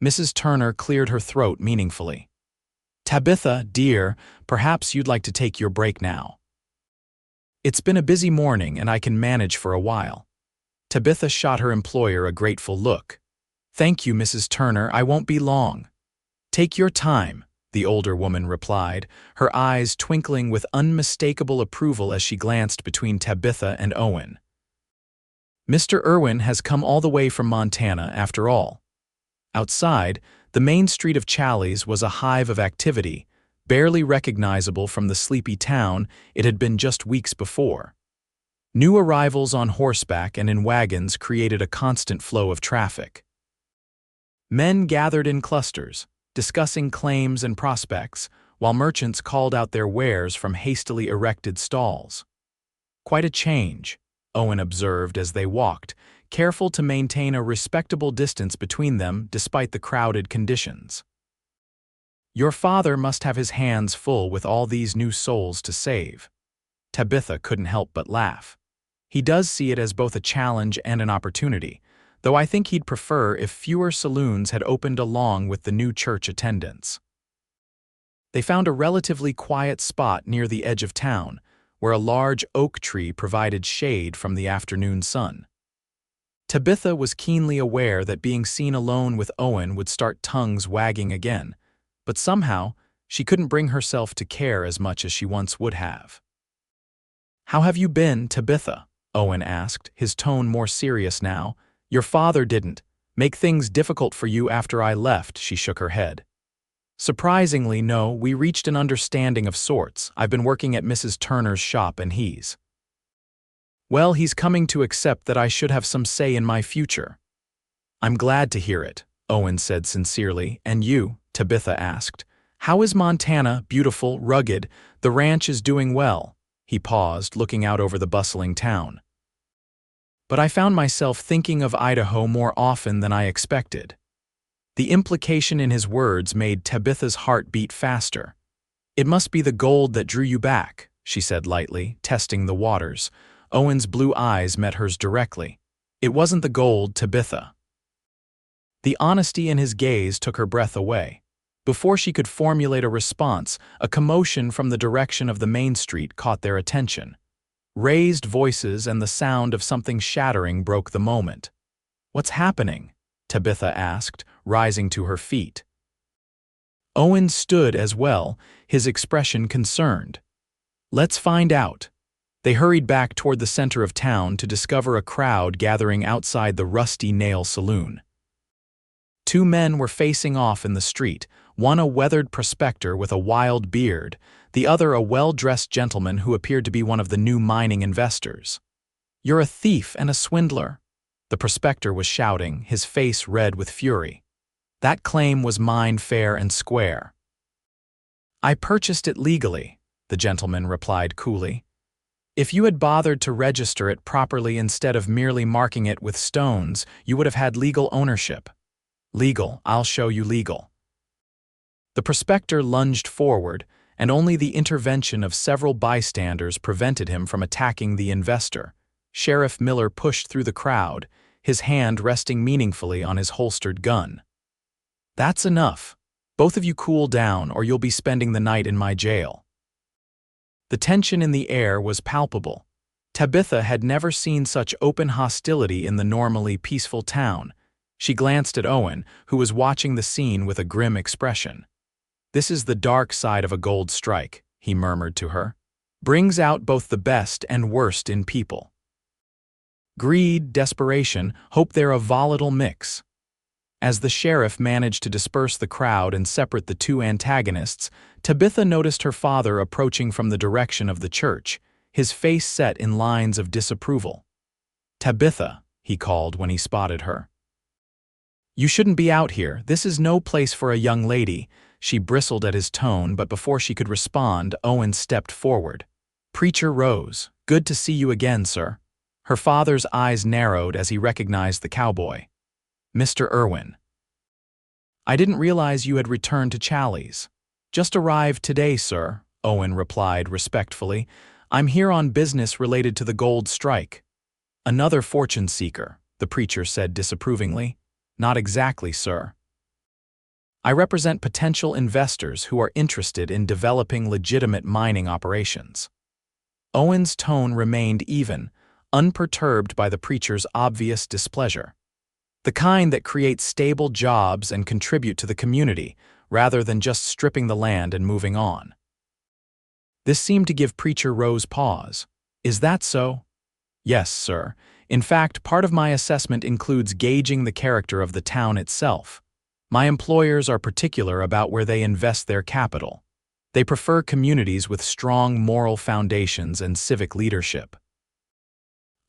Mrs. Turner cleared her throat meaningfully. "Tabitha, dear, perhaps you'd like to take your break now. It's been a busy morning and I can manage for a while." Tabitha shot her employer a grateful look. "Thank you, Mrs. Turner, I won't be long." "Take your time," the older woman replied, her eyes twinkling with unmistakable approval as she glanced between Tabitha and Owen. "Mr. Irwin has come all the way from Montana, after all." Outside, the main street of Challies was a hive of activity, barely recognizable from the sleepy town it had been just weeks before. New arrivals on horseback and in wagons created a constant flow of traffic. Men gathered in clusters, discussing claims and prospects, while merchants called out their wares from hastily erected stalls. "Quite a change," Owen observed as they walked, careful to maintain a respectable distance between them despite the crowded conditions. "Your father must have his hands full with all these new souls to save." Tabitha couldn't help but laugh. "He does see it as both a challenge and an opportunity, though I think he'd prefer if fewer saloons had opened along with the new church attendance." They found a relatively quiet spot near the edge of town, where a large oak tree provided shade from the afternoon sun. Tabitha was keenly aware that being seen alone with Owen would start tongues wagging again, but somehow she couldn't bring herself to care as much as she once would have. "How have you been, Tabitha?" Owen asked, his tone more serious now. "Your father didn't make things difficult for you after I left," she shook her head. "Surprisingly, no, we reached an understanding of sorts. I've been working at Mrs. Turner's shop and he's coming to accept that I should have some say in my future." "I'm glad to hear it," Owen said sincerely. "And you?" Tabitha asked. "How is Montana? Beautiful, rugged, the ranch is doing well." He paused, looking out over the bustling town. "But I found myself thinking of Idaho more often than I expected." The implication in his words made Tabitha's heart beat faster. "It must be the gold that drew you back," she said lightly, testing the waters. Owen's blue eyes met hers directly. "It wasn't the gold, Tabitha." The honesty in his gaze took her breath away. Before she could formulate a response, a commotion from the direction of the main street caught their attention. Raised voices and the sound of something shattering broke the moment. "What's happening?" Tabitha asked, rising to her feet. Owen stood as well, his expression concerned. "Let's find out." They hurried back toward the center of town to discover a crowd gathering outside the Rusty Nail Saloon. Two men were facing off in the street, one a weathered prospector with a wild beard, the other a well-dressed gentleman who appeared to be one of the new mining investors. "You're a thief and a swindler," the prospector was shouting, his face red with fury. "That claim was mine fair and square." "I purchased it legally," the gentleman replied coolly. "If you had bothered to register it properly instead of merely marking it with stones, you would have had legal ownership." "Legal, I'll show you legal." The prospector lunged forward, and only the intervention of several bystanders prevented him from attacking the investor. Sheriff Miller pushed through the crowd, his hand resting meaningfully on his holstered gun. "That's enough. Both of you cool down or you'll be spending the night in my jail." The tension in the air was palpable. Tabitha had never seen such open hostility in the normally peaceful town. She glanced at Owen, who was watching the scene with a grim expression. "This is the dark side of a gold strike," he murmured to her. "Brings out both the best and worst in people. Greed, desperation, hope they're a volatile mix." As the sheriff managed to disperse the crowd and separate the two antagonists, Tabitha noticed her father approaching from the direction of the church, his face set in lines of disapproval. "Tabitha," he called when he spotted her. "You shouldn't be out here. This is no place for a young lady." She bristled at his tone, but before she could respond, Owen stepped forward. "Preacher Rose, good to see you again, sir." Her father's eyes narrowed as he recognized the cowboy. "Mr. Irwin." "I didn't realize you had returned to Challies." "Just arrived today, sir," Owen replied respectfully. "I'm here on business related to the gold strike." "Another fortune seeker," the preacher said disapprovingly. "Not exactly, sir. I represent potential investors who are interested in developing legitimate mining operations." Owen's tone remained even, unperturbed by the preacher's obvious displeasure. "The kind that create stable jobs and contribute to the community, rather than just stripping the land and moving on." This seemed to give Preacher Rose pause. "Is that so?" "Yes, sir. In fact, part of my assessment includes gauging the character of the town itself. My employers are particular about where they invest their capital. They prefer communities with strong moral foundations and civic leadership."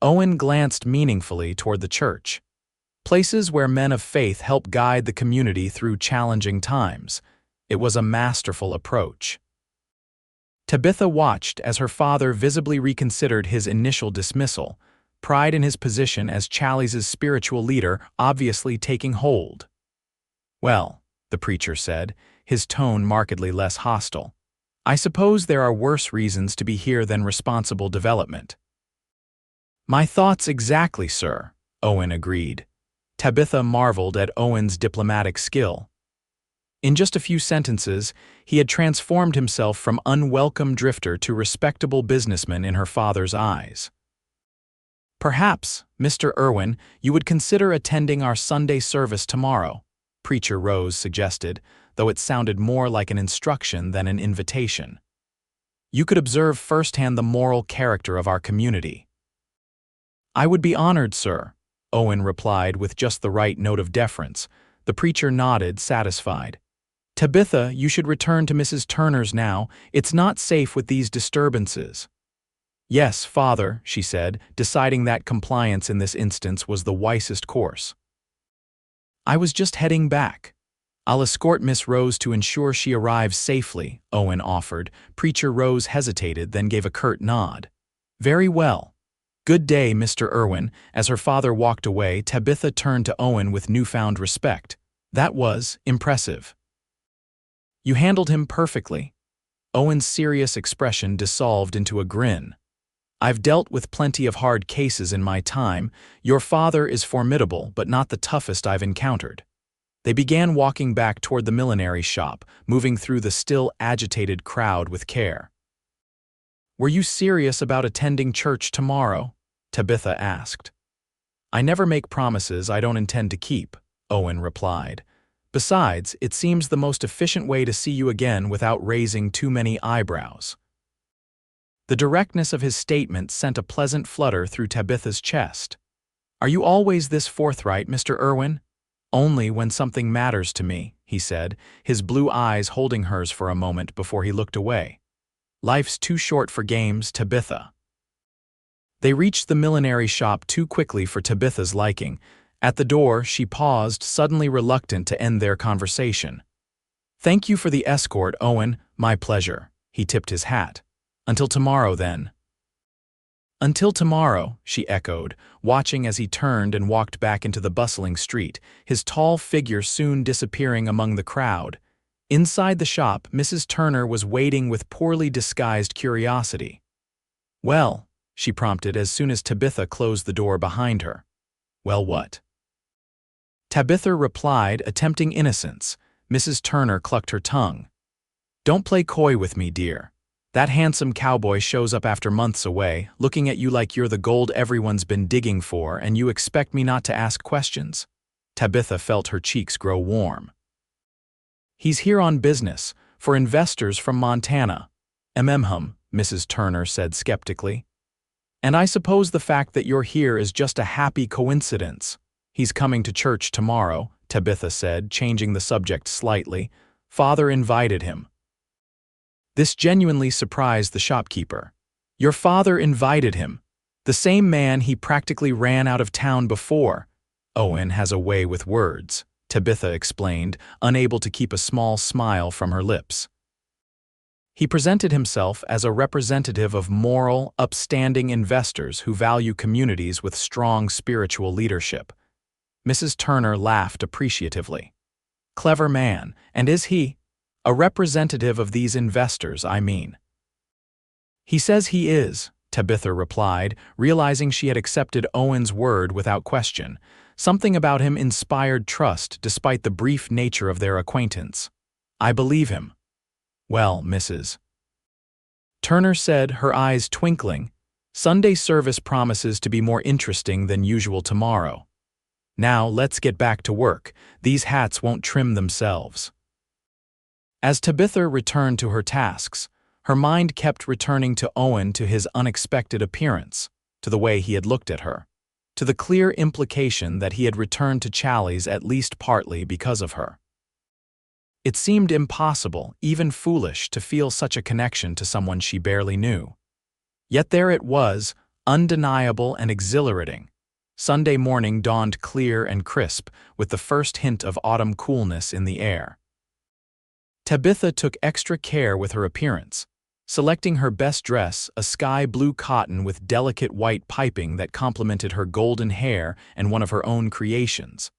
Owen glanced meaningfully toward the church. places where men of faith help guide the community through challenging times. It was a masterful approach. Tabitha watched as her father visibly reconsidered his initial dismissal, pride in his position as Challies' spiritual leader obviously taking hold. "Well," the preacher said, his tone markedly less hostile, "I suppose there are worse reasons to be here than responsible development." "My thoughts exactly, sir," Owen agreed. Tabitha marveled at Owen's diplomatic skill. In just a few sentences, he had transformed himself from unwelcome drifter to respectable businessman in her father's eyes. "Perhaps, Mr. Irwin, you would consider attending our Sunday service tomorrow," Preacher Rose suggested, though it sounded more like an instruction than an invitation. "You could observe firsthand the moral character of our community." "I would be honored, sir," Owen replied with just the right note of deference. The preacher nodded, satisfied. "Tabitha, you should return to Mrs. Turner's now. It's not safe with these disturbances." "Yes, father," she said, deciding that compliance in this instance was the wisest course. "I was just heading back. I'll escort Miss Rose to ensure she arrives safely," Owen offered. Preacher Rose hesitated, then gave a curt nod. "Very well. Good day, Mr. Irwin." As her father walked away, Tabitha turned to Owen with newfound respect. "That was impressive. You handled him perfectly." Owen's serious expression dissolved into a grin. "I've dealt with plenty of hard cases in my time. Your father is formidable, but not the toughest I've encountered." They began walking back toward the millinery shop, moving through the still agitated crowd with care. "Were you serious about attending church tomorrow?" Tabitha asked. "I never make promises I don't intend to keep," Owen replied. "Besides, it seems the most efficient way to see you again without raising too many eyebrows." The directness of his statement sent a pleasant flutter through Tabitha's chest. "Are you always this forthright, Mr. Irwin?" "Only when something matters to me," he said, his blue eyes holding hers for a moment before he looked away. "Life's too short for games, Tabitha." They reached the millinery shop too quickly for Tabitha's liking. At the door, she paused, suddenly reluctant to end their conversation. "Thank you for the escort, Owen. My pleasure." He tipped his hat. "Until tomorrow, then." "Until tomorrow," she echoed, watching as he turned and walked back into the bustling street, his tall figure soon disappearing among the crowd. Inside the shop, Mrs. Turner was waiting with poorly disguised curiosity. "Well," she prompted as soon as Tabitha closed the door behind her. "Well, what?" Tabitha replied, attempting innocence. Mrs. Turner clucked her tongue. "Don't play coy with me, dear. That handsome cowboy shows up after months away, looking at you like you're the gold everyone's been digging for, and you expect me not to ask questions." Tabitha felt her cheeks grow warm. "He's here on business, for investors from Montana." Mrs. Turner said skeptically. "And I suppose the fact that you're here is just a happy coincidence." "He's coming to church tomorrow," Tabitha said, changing the subject slightly. "Father invited him." This genuinely surprised the shopkeeper. "Your father invited him? The same man he practically ran out of town before." "Owen has a way with words," Tabitha explained, unable to keep a small smile from her lips. "He presented himself as a representative of moral, upstanding investors who value communities with strong spiritual leadership." Mrs. Turner laughed appreciatively. "Clever man, and is he? A representative of these investors, I mean." "He says he is," Tabitha replied, realizing she had accepted Owen's word without question. Something about him inspired trust despite the brief nature of their acquaintance. "I believe him." "Well, Mrs. Turner said, her eyes twinkling, "Sunday service promises to be more interesting than usual tomorrow. Now let's get back to work. These hats won't trim themselves." As Tabitha returned to her tasks, her mind kept returning to Owen, to his unexpected appearance, to the way he had looked at her, to the clear implication that he had returned to Challies at least partly because of her. It seemed impossible, even foolish, to feel such a connection to someone she barely knew. Yet there it was, undeniable and exhilarating. Sunday morning dawned clear and crisp, with the first hint of autumn coolness in the air. Tabitha took extra care with her appearance, selecting her best dress, a sky-blue cotton with delicate white piping that complemented her golden hair and one of her own creations.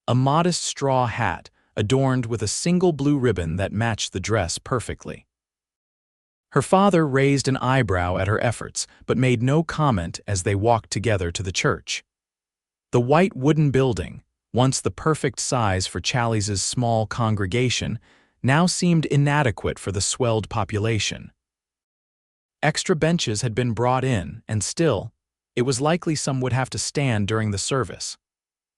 A modest straw hat, adorned with a single blue ribbon that matched the dress perfectly. Her father raised an eyebrow at her efforts, but made no comment as they walked together to the church. The white wooden building, once the perfect size for Challies' small congregation, now seemed inadequate for the swelled population. Extra benches had been brought in, and still, it was likely some would have to stand during the service.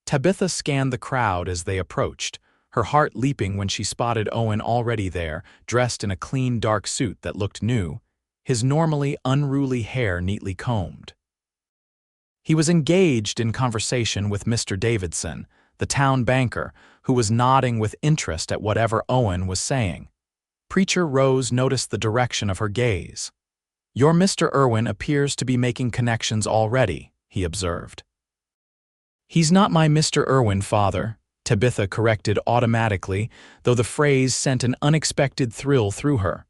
Tabitha scanned the crowd as they approached, her heart leaping when she spotted Owen already there, dressed in a clean dark suit that looked new, his normally unruly hair neatly combed. He was engaged in conversation with Mr. Davidson, the town banker, who was nodding with interest at whatever Owen was saying. Preacher Rose noticed the direction of her gaze. "Your Mr. Irwin appears to be making connections already," he observed. "He's not my Mr. Irwin, father," Tabitha corrected automatically, though the phrase sent an unexpected thrill through her.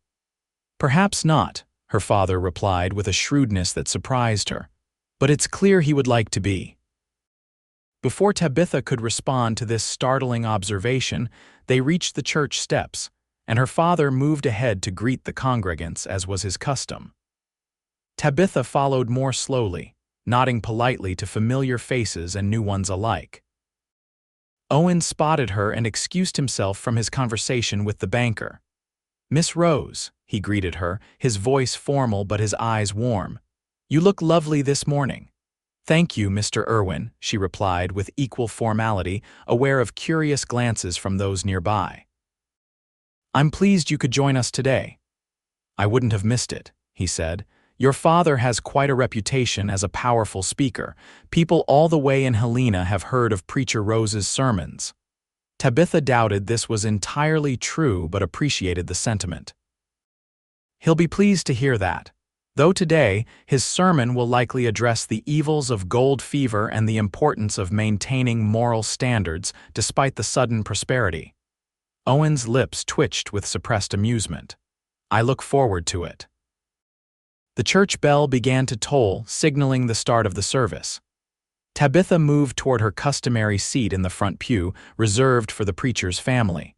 "Perhaps not," her father replied with a shrewdness that surprised her, "but it's clear he would like to be." Before Tabitha could respond to this startling observation, they reached the church steps, and her father moved ahead to greet the congregants as was his custom. Tabitha followed more slowly, nodding politely to familiar faces and new ones alike. Owen spotted her and excused himself from his conversation with the banker. "Miss Rose," he greeted her, his voice formal but his eyes warm. "You look lovely this morning." "Thank you, Mr. Irwin," she replied with equal formality, aware of curious glances from those nearby. "I'm pleased you could join us today." "I wouldn't have missed it," he said. "Your father has quite a reputation as a powerful speaker. People all the way in Helena have heard of Preacher Rose's sermons." Tabitha doubted this was entirely true but appreciated the sentiment. "He'll be pleased to hear that. Though today, his sermon will likely address the evils of gold fever and the importance of maintaining moral standards despite the sudden prosperity." Owen's lips twitched with suppressed amusement. "I look forward to it." The church bell began to toll, signaling the start of the service. Tabitha moved toward her customary seat in the front pew, reserved for the preacher's family.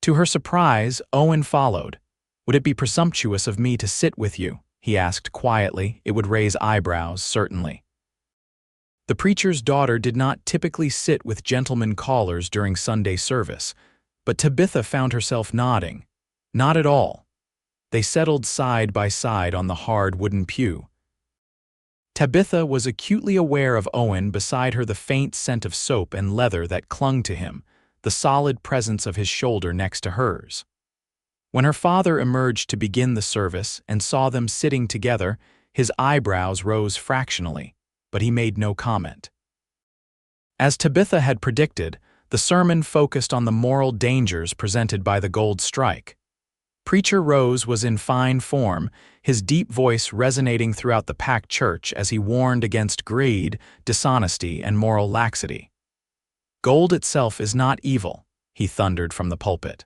To her surprise, Owen followed. "Would it be presumptuous of me to sit with you?" he asked quietly. It would raise eyebrows, certainly. The preacher's daughter did not typically sit with gentlemen callers during Sunday service, but Tabitha found herself nodding. Not at all. They settled side by side on the hard wooden pew. Tabitha was acutely aware of Owen beside her, the faint scent of soap and leather that clung to him, the solid presence of his shoulder next to hers. When her father emerged to begin the service and saw them sitting together, his eyebrows rose fractionally, but he made no comment. As Tabitha had predicted, the sermon focused on the moral dangers presented by the gold strike. Preacher Rose was in fine form, his deep voice resonating throughout the packed church as he warned against greed, dishonesty, and moral laxity. "Gold itself is not evil," he thundered from the pulpit.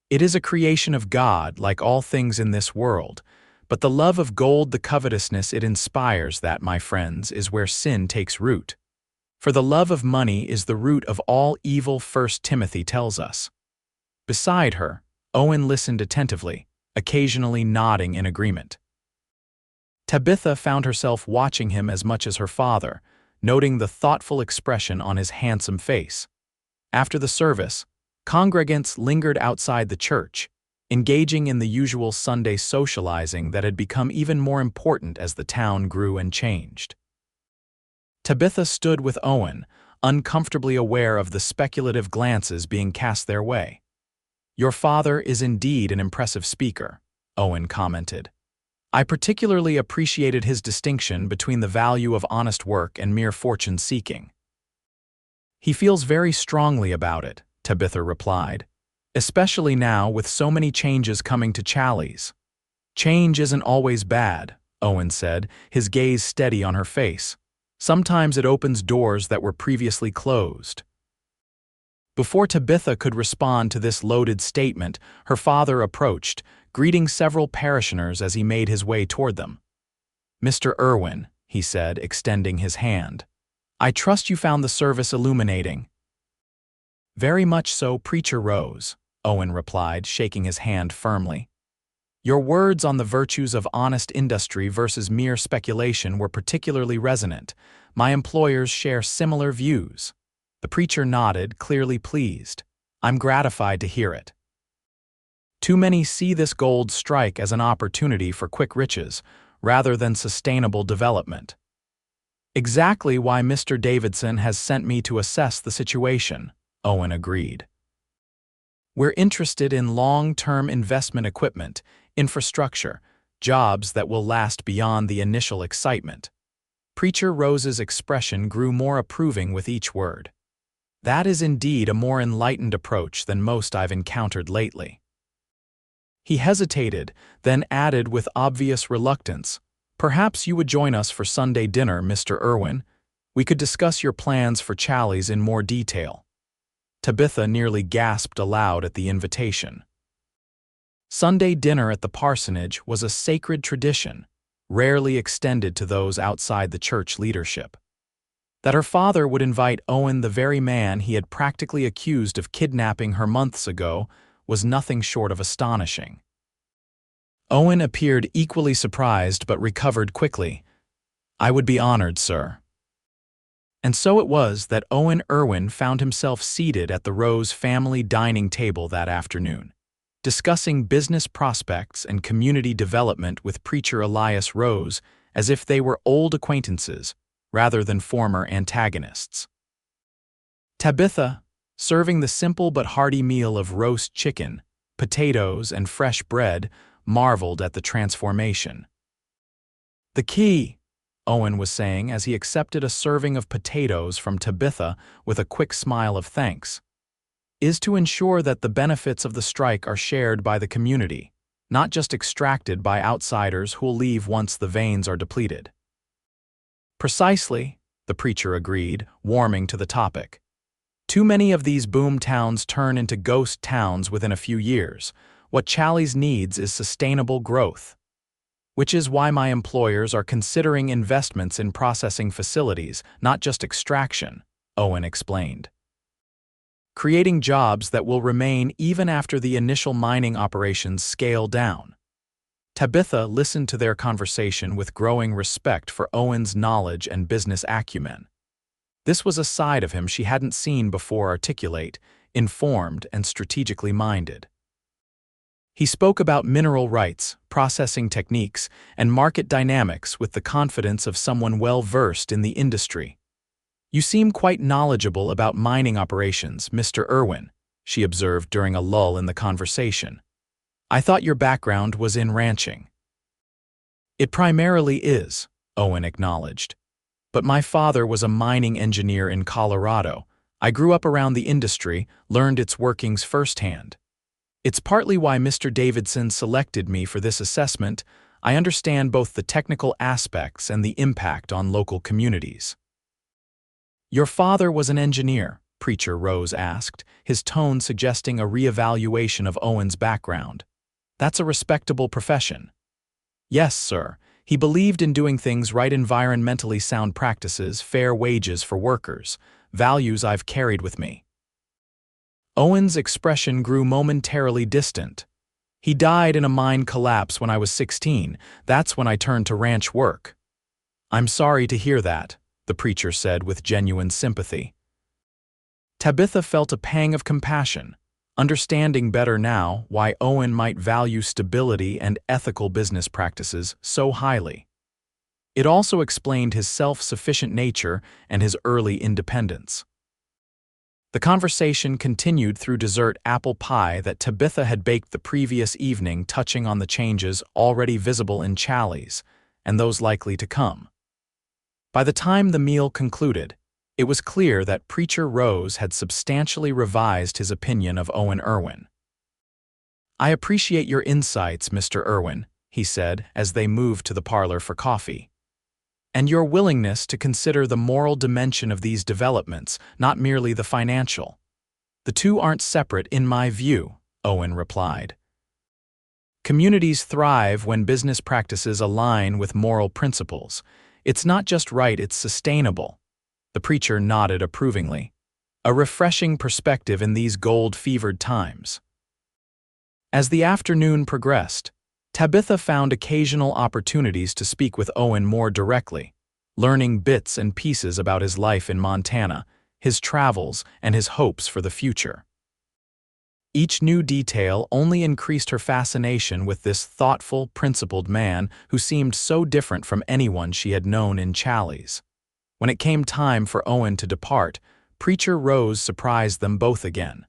"It is a creation of God, like all things in this world, but the love of gold, the covetousness it inspires, that, my friends, is where sin takes root. For the love of money is the root of all evil, 1 Timothy tells us." Beside her, Owen listened attentively, occasionally nodding in agreement. Tabitha found herself watching him as much as her father, noting the thoughtful expression on his handsome face. After the service, congregants lingered outside the church, engaging in the usual Sunday socializing that had become even more important as the town grew and changed. Tabitha stood with Owen, uncomfortably aware of the speculative glances being cast their way. "Your father is indeed an impressive speaker," Owen commented. "I particularly appreciated his distinction between the value of honest work and mere fortune-seeking." "He feels very strongly about it," Tabitha replied, "especially now with so many changes coming to Challies." "Change isn't always bad," Owen said, his gaze steady on her face. Sometimes it opens doors that were previously closed. Before Tabitha could respond to this loaded statement, her father approached, greeting several parishioners as he made his way toward them. "Mr. Irwin," he said, extending his hand, "I trust you found the service illuminating." "Very much so, Preacher Rose," Owen replied, shaking his hand firmly. "Your words on the virtues of honest industry versus mere speculation were particularly resonant. My employers share similar views." The preacher nodded, clearly pleased. "I'm gratified to hear it. Too many see this gold strike as an opportunity for quick riches, rather than sustainable development. Exactly why Mr. Davidson has sent me to assess the situation," Owen agreed. "We're interested in long-term investment equipment, infrastructure, jobs that will last beyond the initial excitement." Preacher Rose's expression grew more approving with each word. "That is indeed a more enlightened approach than most I've encountered lately." He hesitated, then added with obvious reluctance, "Perhaps you would join us for Sunday dinner, Mr. Irwin. We could discuss your plans for Challies in more detail." Tabitha nearly gasped aloud at the invitation. Sunday dinner at the parsonage was a sacred tradition, rarely extended to those outside the church leadership. That her father would invite Owen, the very man he had practically accused of kidnapping her months ago, was nothing short of astonishing. Owen appeared equally surprised but recovered quickly. "I would be honored, sir." And so it was that Owen Irwin found himself seated at the Rose family dining table that afternoon, discussing business prospects and community development with Preacher Elias Rose as if they were old acquaintances rather than former antagonists. Tabitha, serving the simple but hearty meal of roast chicken, potatoes, and fresh bread, marveled at the transformation. "The key," Owen was saying as he accepted a serving of potatoes from Tabitha with a quick smile of thanks, "is to ensure that the benefits of the strike are shared by the community, not just extracted by outsiders who'll leave once the veins are depleted." "Precisely," the preacher agreed, warming to the topic. "Too many of these boom towns turn into ghost towns within a few years. What Challies needs is sustainable growth. Which is why my employers are considering investments in processing facilities, not just extraction," Owen explained. "Creating jobs that will remain even after the initial mining operations scale down." Tabitha listened to their conversation with growing respect for Owen's knowledge and business acumen. This was a side of him she hadn't seen before: articulate, informed, and strategically minded. He spoke about mineral rights, processing techniques, and market dynamics with the confidence of someone well-versed in the industry. "You seem quite knowledgeable about mining operations, Mr. Irwin," she observed during a lull in the conversation. "I thought your background was in ranching." "It primarily is," Owen acknowledged. "But my father was a mining engineer in Colorado. I grew up around the industry, learned its workings firsthand. It's partly why Mr. Davidson selected me for this assessment. I understand both the technical aspects and the impact on local communities." "Your father was an engineer?" Preacher Rose asked, his tone suggesting a reevaluation of Owen's background. "That's a respectable profession." "Yes, sir. He believed in doing things right, environmentally sound practices, fair wages for workers, values I've carried with me." Owen's expression grew momentarily distant. "He died in a mine collapse when I was 16. That's when I turned to ranch work." "I'm sorry to hear that," the preacher said with genuine sympathy. Tabitha felt a pang of compassion, understanding better now why Owen might value stability and ethical business practices so highly. It also explained his self-sufficient nature and his early independence. The conversation continued through dessert apple pie that Tabitha had baked the previous evening, touching on the changes already visible in Challies and those likely to come. By the time the meal concluded, it was clear that Preacher Rose had substantially revised his opinion of Owen Irwin. "I appreciate your insights, Mr. Irwin," he said as they moved to the parlor for coffee. and your willingness to consider the moral dimension of these developments, not merely the financial. The two aren't separate in my view, Owen replied. Communities thrive when business practices align with moral principles. It's not just right, it's sustainable. The preacher nodded approvingly. A refreshing perspective in these gold-fevered times. As the afternoon progressed, Tabitha found occasional opportunities to speak with Owen more directly, learning bits and pieces about his life in Montana, his travels, and his hopes for the future. Each new detail only increased her fascination with this thoughtful, principled man who seemed so different from anyone she had known in Challies. When it came time for Owen to depart, Preacher Rose surprised them both again.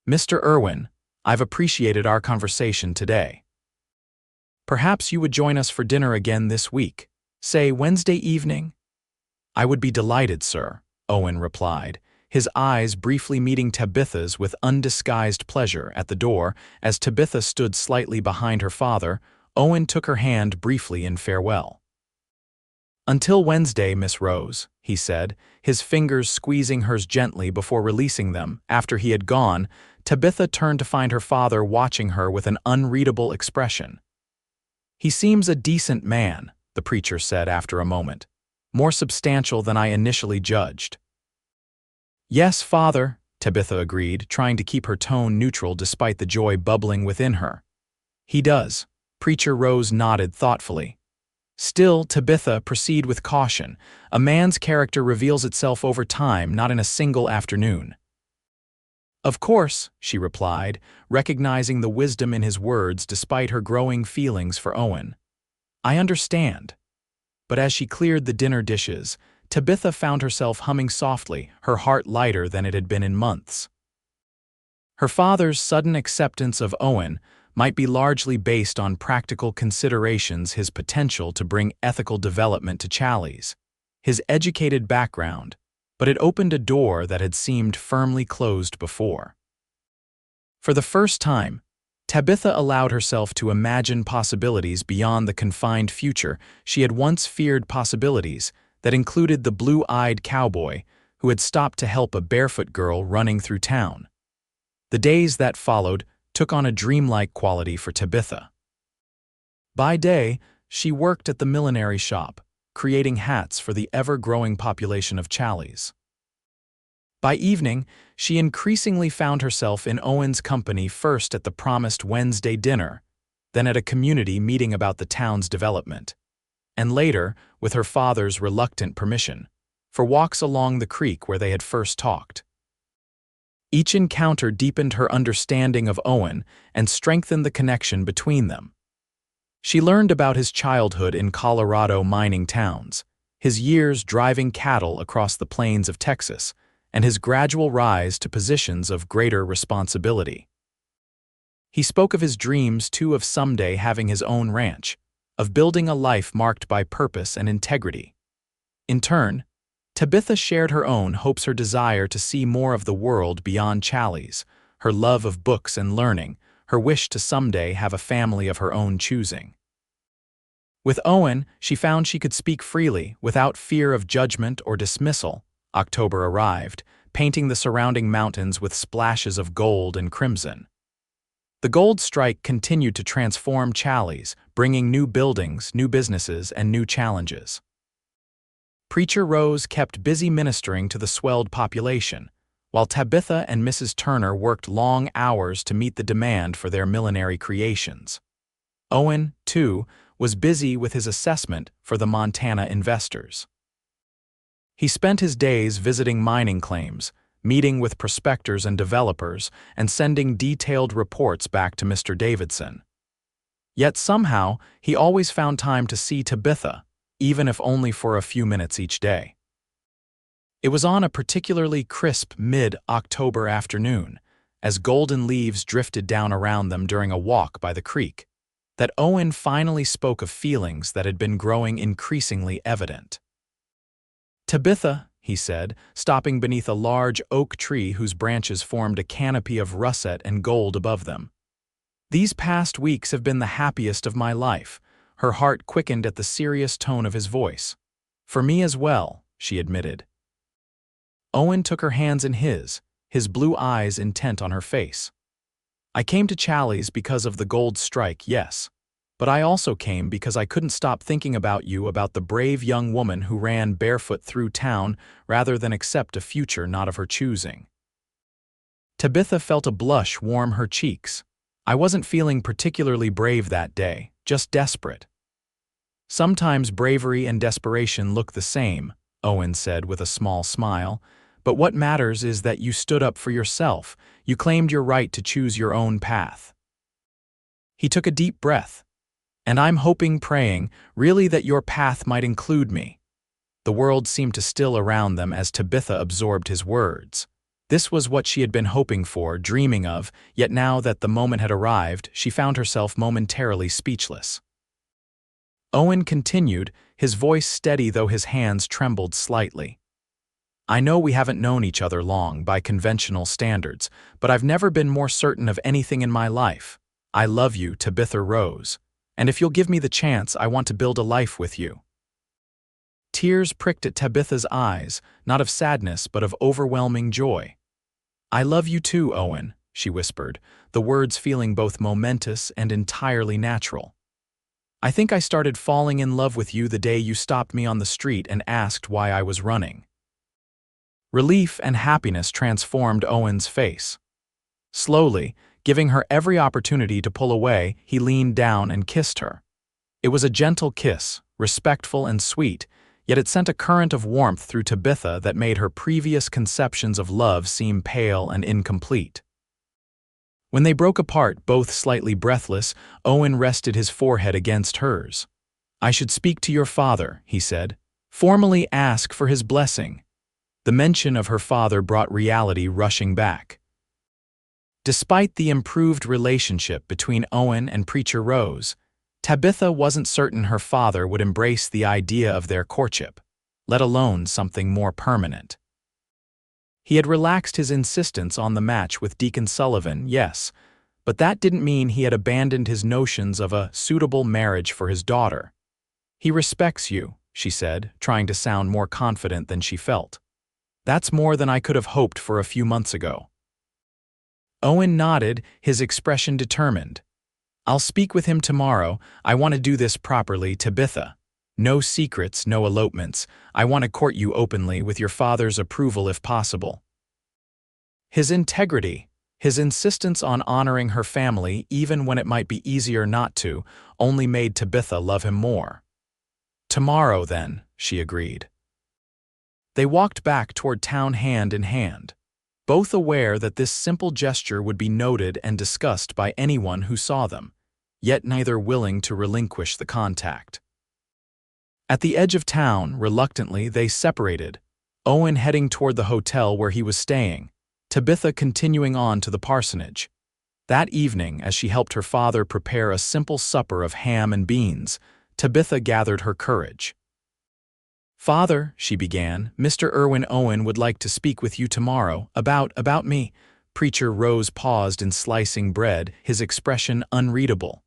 "Mr. Irwin, I've appreciated our conversation today. Perhaps you would join us for dinner again this week, say Wednesday evening?" "I would be delighted, sir," Owen replied, his eyes briefly meeting Tabitha's with undisguised pleasure at the door. As Tabitha stood slightly behind her father, Owen took her hand briefly in farewell. "Until Wednesday, Miss Rose," he said, his fingers squeezing hers gently before releasing them. After he had gone, Tabitha turned to find her father watching her with an unreadable expression. "He seems a decent man," the preacher said after a moment, "more substantial than I initially judged." "Yes, father," Tabitha agreed, trying to keep her tone neutral despite the joy bubbling within her. "He does." Preacher Rose nodded thoughtfully. "Still, Tabitha, proceed with caution. A man's character reveals itself over time, not in a single afternoon." "Of course," she replied, recognizing the wisdom in his words despite her growing feelings for Owen. "I understand." But as she cleared the dinner dishes, Tabitha found herself humming softly, her heart lighter than it had been in months. Her father's sudden acceptance of Owen might be largely based on practical considerations: his potential to bring ethical development to Challies, his educated background, but it opened a door that had seemed firmly closed before. For the first time, Tabitha allowed herself to imagine possibilities beyond the confined future she had once feared, possibilities that included the blue-eyed cowboy who had stopped to help a barefoot girl running through town. The days that followed took on a dreamlike quality for Tabitha. By day, she worked at the millinery shop, creating hats for the ever-growing population of Challies. By evening, she increasingly found herself in Owen's company, first at the promised Wednesday dinner, then at a community meeting about the town's development, and later, with her father's reluctant permission, for walks along the creek where they had first talked. Each encounter deepened her understanding of Owen and strengthened the connection between them. She learned about his childhood in Colorado mining towns, his years driving cattle across the plains of Texas, and his gradual rise to positions of greater responsibility. He spoke of his dreams, too, of someday having his own ranch, of building a life marked by purpose and integrity. In turn, Tabitha shared her own hopes, her desire to see more of the world beyond Challies, her love of books and learning, her wish to someday have a family of her own choosing. With Owen, she found she could speak freely, without fear of judgment or dismissal. October arrived, painting the surrounding mountains with splashes of gold and crimson. The gold strike continued to transform Challies, bringing new buildings, new businesses, and new challenges. Preacher Rose kept busy ministering to the swelled population, while Tabitha and Mrs. Turner worked long hours to meet the demand for their millinery creations. Owen, too, was busy with his assessment for the Montana investors. He spent his days visiting mining claims, meeting with prospectors and developers, and sending detailed reports back to Mr. Davidson. Yet somehow, he always found time to see Tabitha, even if only for a few minutes each day. It was on a particularly crisp mid-October afternoon, as golden leaves drifted down around them during a walk by the creek, that Owen finally spoke of feelings that had been growing increasingly evident. "Tabitha," he said, stopping beneath a large oak tree whose branches formed a canopy of russet and gold above them. "These past weeks have been the happiest of my life." Her heart quickened at the serious tone of his voice. For me as well, she admitted. Owen took her hands in his blue eyes intent on her face. I came to Challies because of the gold strike, yes. But I also came because I couldn't stop thinking about you, about the brave young woman who ran barefoot through town rather than accept a future not of her choosing. Tabitha felt a blush warm her cheeks. I wasn't feeling particularly brave that day, just desperate. Sometimes bravery and desperation look the same, Owen said with a small smile, but what matters is that you stood up for yourself, you claimed your right to choose your own path. He took a deep breath. And I'm hoping, praying, really that your path might include me. The world seemed to still around them as Tabitha absorbed his words. This was what she had been hoping for, dreaming of, yet now that the moment had arrived, she found herself momentarily speechless. Owen continued, his voice steady though his hands trembled slightly. I know we haven't known each other long by conventional standards, but I've never been more certain of anything in my life. I love you, Tabitha Rose. And if you'll give me the chance, I want to build a life with you. Tears pricked at Tabitha's eyes, not of sadness but of overwhelming joy. I love you too, Owen, she whispered, the words feeling both momentous and entirely natural. I think I started falling in love with you the day you stopped me on the street and asked why I was running. Relief and happiness transformed Owen's face. Slowly, giving her every opportunity to pull away, he leaned down and kissed her. It was a gentle kiss, respectful and sweet, yet it sent a current of warmth through Tabitha that made her previous conceptions of love seem pale and incomplete. When they broke apart, both slightly breathless, Owen rested his forehead against hers. I should speak to your father, he said. Formally ask for his blessing. The mention of her father brought reality rushing back. Despite the improved relationship between Owen and Preacher Rose, Tabitha wasn't certain her father would embrace the idea of their courtship, let alone something more permanent. He had relaxed his insistence on the match with Deacon Sullivan, yes, but that didn't mean he had abandoned his notions of a suitable marriage for his daughter. He respects you, she said, trying to sound more confident than she felt. That's more than I could have hoped for a few months ago. Owen nodded, his expression determined. I'll speak with him tomorrow. I want to do this properly, Tabitha. No secrets, no elopements. I want to court you openly with your father's approval if possible. His integrity, his insistence on honoring her family even when it might be easier not to, only made Tabitha love him more. Tomorrow, then, she agreed. They walked back toward town hand in hand, both aware that this simple gesture would be noted and discussed by anyone who saw them, yet neither willing to relinquish the contact. At the edge of town, reluctantly, they separated, Owen heading toward the hotel where he was staying, Tabitha continuing on to the parsonage. That evening, as she helped her father prepare a simple supper of ham and beans, Tabitha gathered her courage. Father, she began, Mr. Irwin Owen would like to speak with you tomorrow, about me. Preacher Rose paused in slicing bread, his expression unreadable.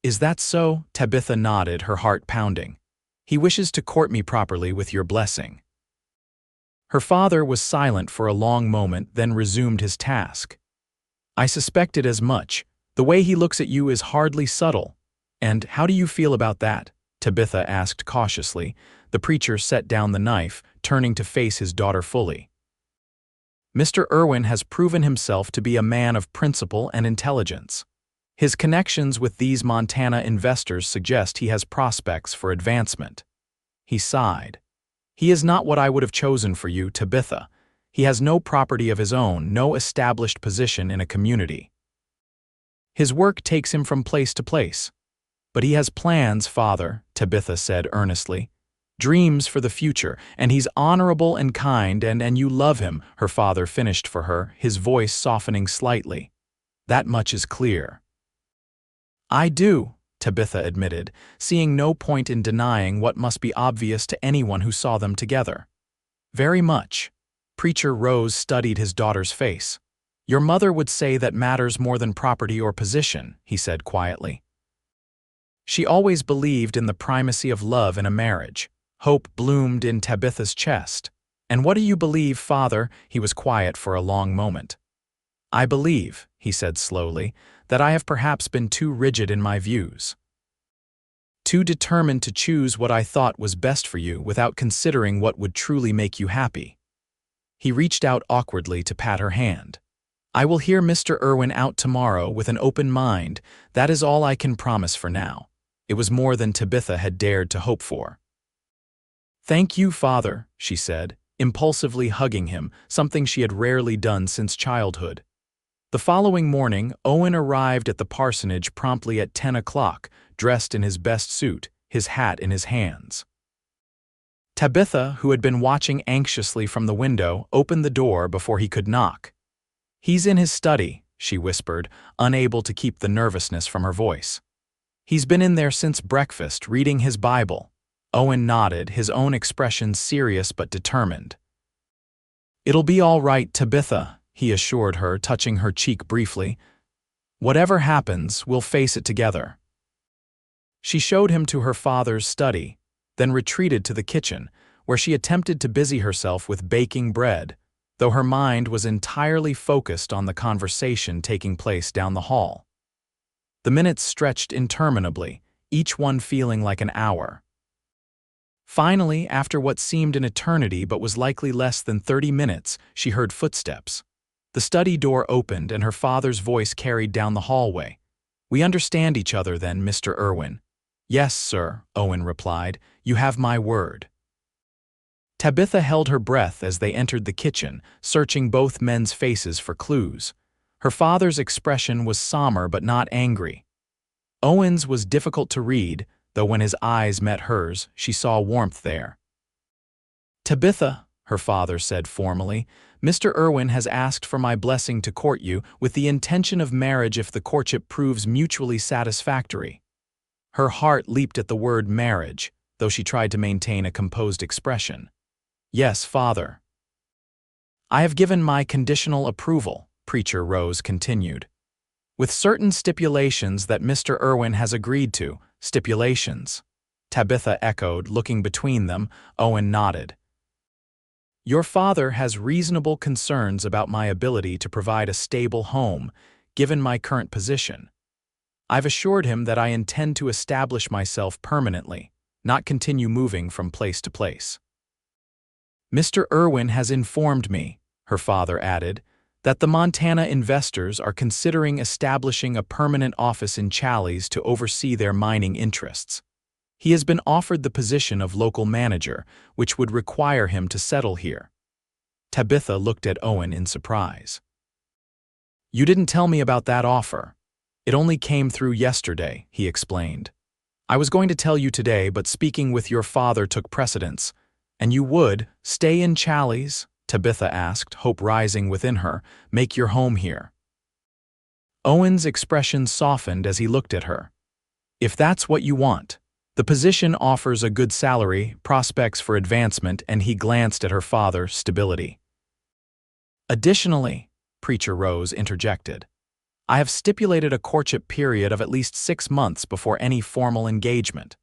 Is that so? Tabitha nodded, her heart pounding. He wishes to court me properly with your blessing. Her father was silent for a long moment, then resumed his task. I suspected as much. The way he looks at you is hardly subtle. And how do you feel about that? Tabitha asked cautiously. The preacher set down the knife, turning to face his daughter fully. Mr. Irwin has proven himself to be a man of principle and intelligence. His connections with these Montana investors suggest he has prospects for advancement. He sighed. He is not what I would have chosen for you, Tabitha. He has no property of his own, no established position in a community. His work takes him from place to place. But he has plans, Father, Tabitha said earnestly. Dreams for the future, and he's honorable and kind, and you love him, her father finished for her, his voice softening slightly. That much is clear. I do, Tabitha admitted, seeing no point in denying what must be obvious to anyone who saw them together. Very much. Preacher Rose studied his daughter's face. Your mother would say that matters more than property or position, he said quietly. She always believed in the primacy of love in a marriage. Hope bloomed in Tabitha's chest. "And what do you believe, Father?" He was quiet for a long moment. "I believe," he said slowly, "that I have perhaps been too rigid in my views. Too determined to choose what I thought was best for you without considering what would truly make you happy." He reached out awkwardly to pat her hand. "I will hear Mr. Irwin out tomorrow with an open mind. That is all I can promise for now." It was more than Tabitha had dared to hope for. "Thank you, Father," she said, impulsively hugging him, something she had rarely done since childhood. The following morning, Owen arrived at the parsonage promptly at 10 o'clock, dressed in his best suit, his hat in his hands. Tabitha, who had been watching anxiously from the window, opened the door before he could knock. "He's in his study," she whispered, unable to keep the nervousness from her voice. "He's been in there since breakfast, reading his Bible." Owen nodded, his own expression serious but determined. "It'll be all right, Tabitha," he assured her, touching her cheek briefly. "Whatever happens, we'll face it together." She showed him to her father's study, then retreated to the kitchen, where she attempted to busy herself with baking bread, though her mind was entirely focused on the conversation taking place down the hall. The minutes stretched interminably, each one feeling like an hour. Finally, after what seemed an eternity but was likely less than 30 minutes, she heard footsteps. The study door opened and her father's voice carried down the hallway. "We understand each other then, Mr. Irwin." "Yes, sir," Owen replied. "You have my word." Tabitha held her breath as they entered the kitchen, searching both men's faces for clues. Her father's expression was somber but not angry. Owen's was difficult to read, though when his eyes met hers, she saw warmth there. "Tabitha," her father said formally, "Mr. Irwin has asked for my blessing to court you with the intention of marriage if the courtship proves mutually satisfactory." Her heart leaped at the word marriage, though she tried to maintain a composed expression. "Yes, Father." "I have given my conditional approval," Preacher Rose continued. "With certain stipulations that Mr. Irwin has agreed to." "Stipulations?" Tabitha echoed, looking between them. Owen nodded. "Your father has reasonable concerns about my ability to provide a stable home, given my current position. I've assured him that I intend to establish myself permanently, not continue moving from place to place. Mr. Irwin has informed me," her father added, "that the Montana investors are considering establishing a permanent office in Challis to oversee their mining interests. He has been offered the position of local manager, which would require him to settle here." Tabitha looked at Owen in surprise. "You didn't tell me about that offer. It only came through yesterday," he explained. "I was going to tell you today, but speaking with your father took precedence. And you would stay in Challis?" Tabitha asked, hope rising within her. "Make your home here?" Owen's expression softened as he looked at her. "If that's what you want. The position offers a good salary, prospects for advancement," and he glanced at her father, "stability. Additionally," Preacher Rose interjected, "I have stipulated a courtship period of at least 6 months before any formal engagement.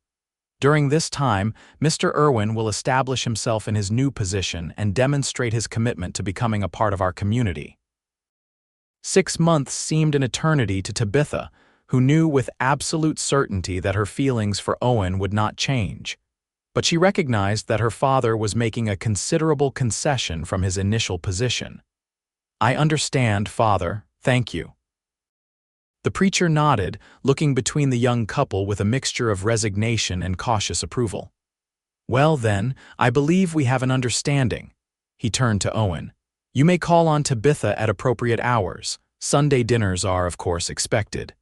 During this time, Mr. Irwin will establish himself in his new position and demonstrate his commitment to becoming a part of our community." 6 months seemed an eternity to Tabitha, who knew with absolute certainty that her feelings for Owen would not change. But she recognized that her father was making a considerable concession from his initial position. "I understand, Father. Thank you." The preacher nodded, looking between the young couple with a mixture of resignation and cautious approval. "Well then, I believe we have an understanding." He turned to Owen. "You may call on Tabitha at appropriate hours. Sunday dinners are, of course, expected.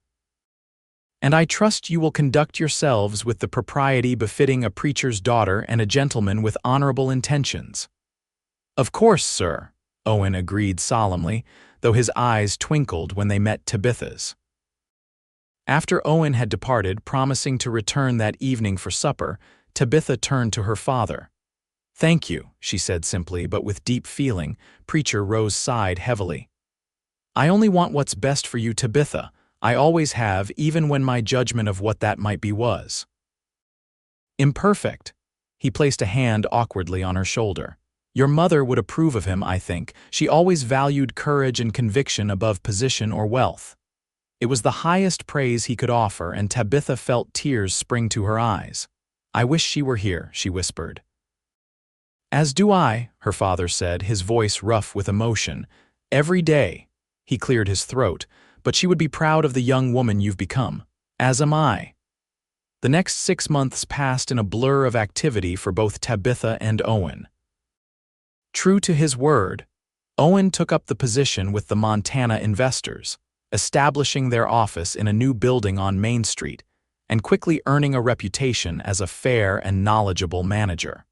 And I trust you will conduct yourselves with the propriety befitting a preacher's daughter and a gentleman with honorable intentions." "Of course, sir," Owen agreed solemnly, though his eyes twinkled when they met Tabitha's. After Owen had departed, promising to return that evening for supper, Tabitha turned to her father. "Thank you," she said simply, but with deep feeling. Preacher Rose sighed heavily. "I only want what's best for you, Tabitha. I always have, even when my judgment of what that might be was imperfect." He placed a hand awkwardly on her shoulder. Your mother would approve of him, I think. She always valued courage and conviction above position or wealth. It was the highest praise he could offer, and Tabitha felt tears spring to her eyes. I wish she were here, she whispered. As do I, her father said, his voice rough with emotion. Every day. He cleared his throat. But she would be proud of the young woman you've become. As am I. The next 6 months passed in a blur of activity for both Tabitha and Owen. True to his word, Owen took up the position with the Montana investors, establishing their office in a new building on Main Street, and quickly earning a reputation as a fair and knowledgeable manager.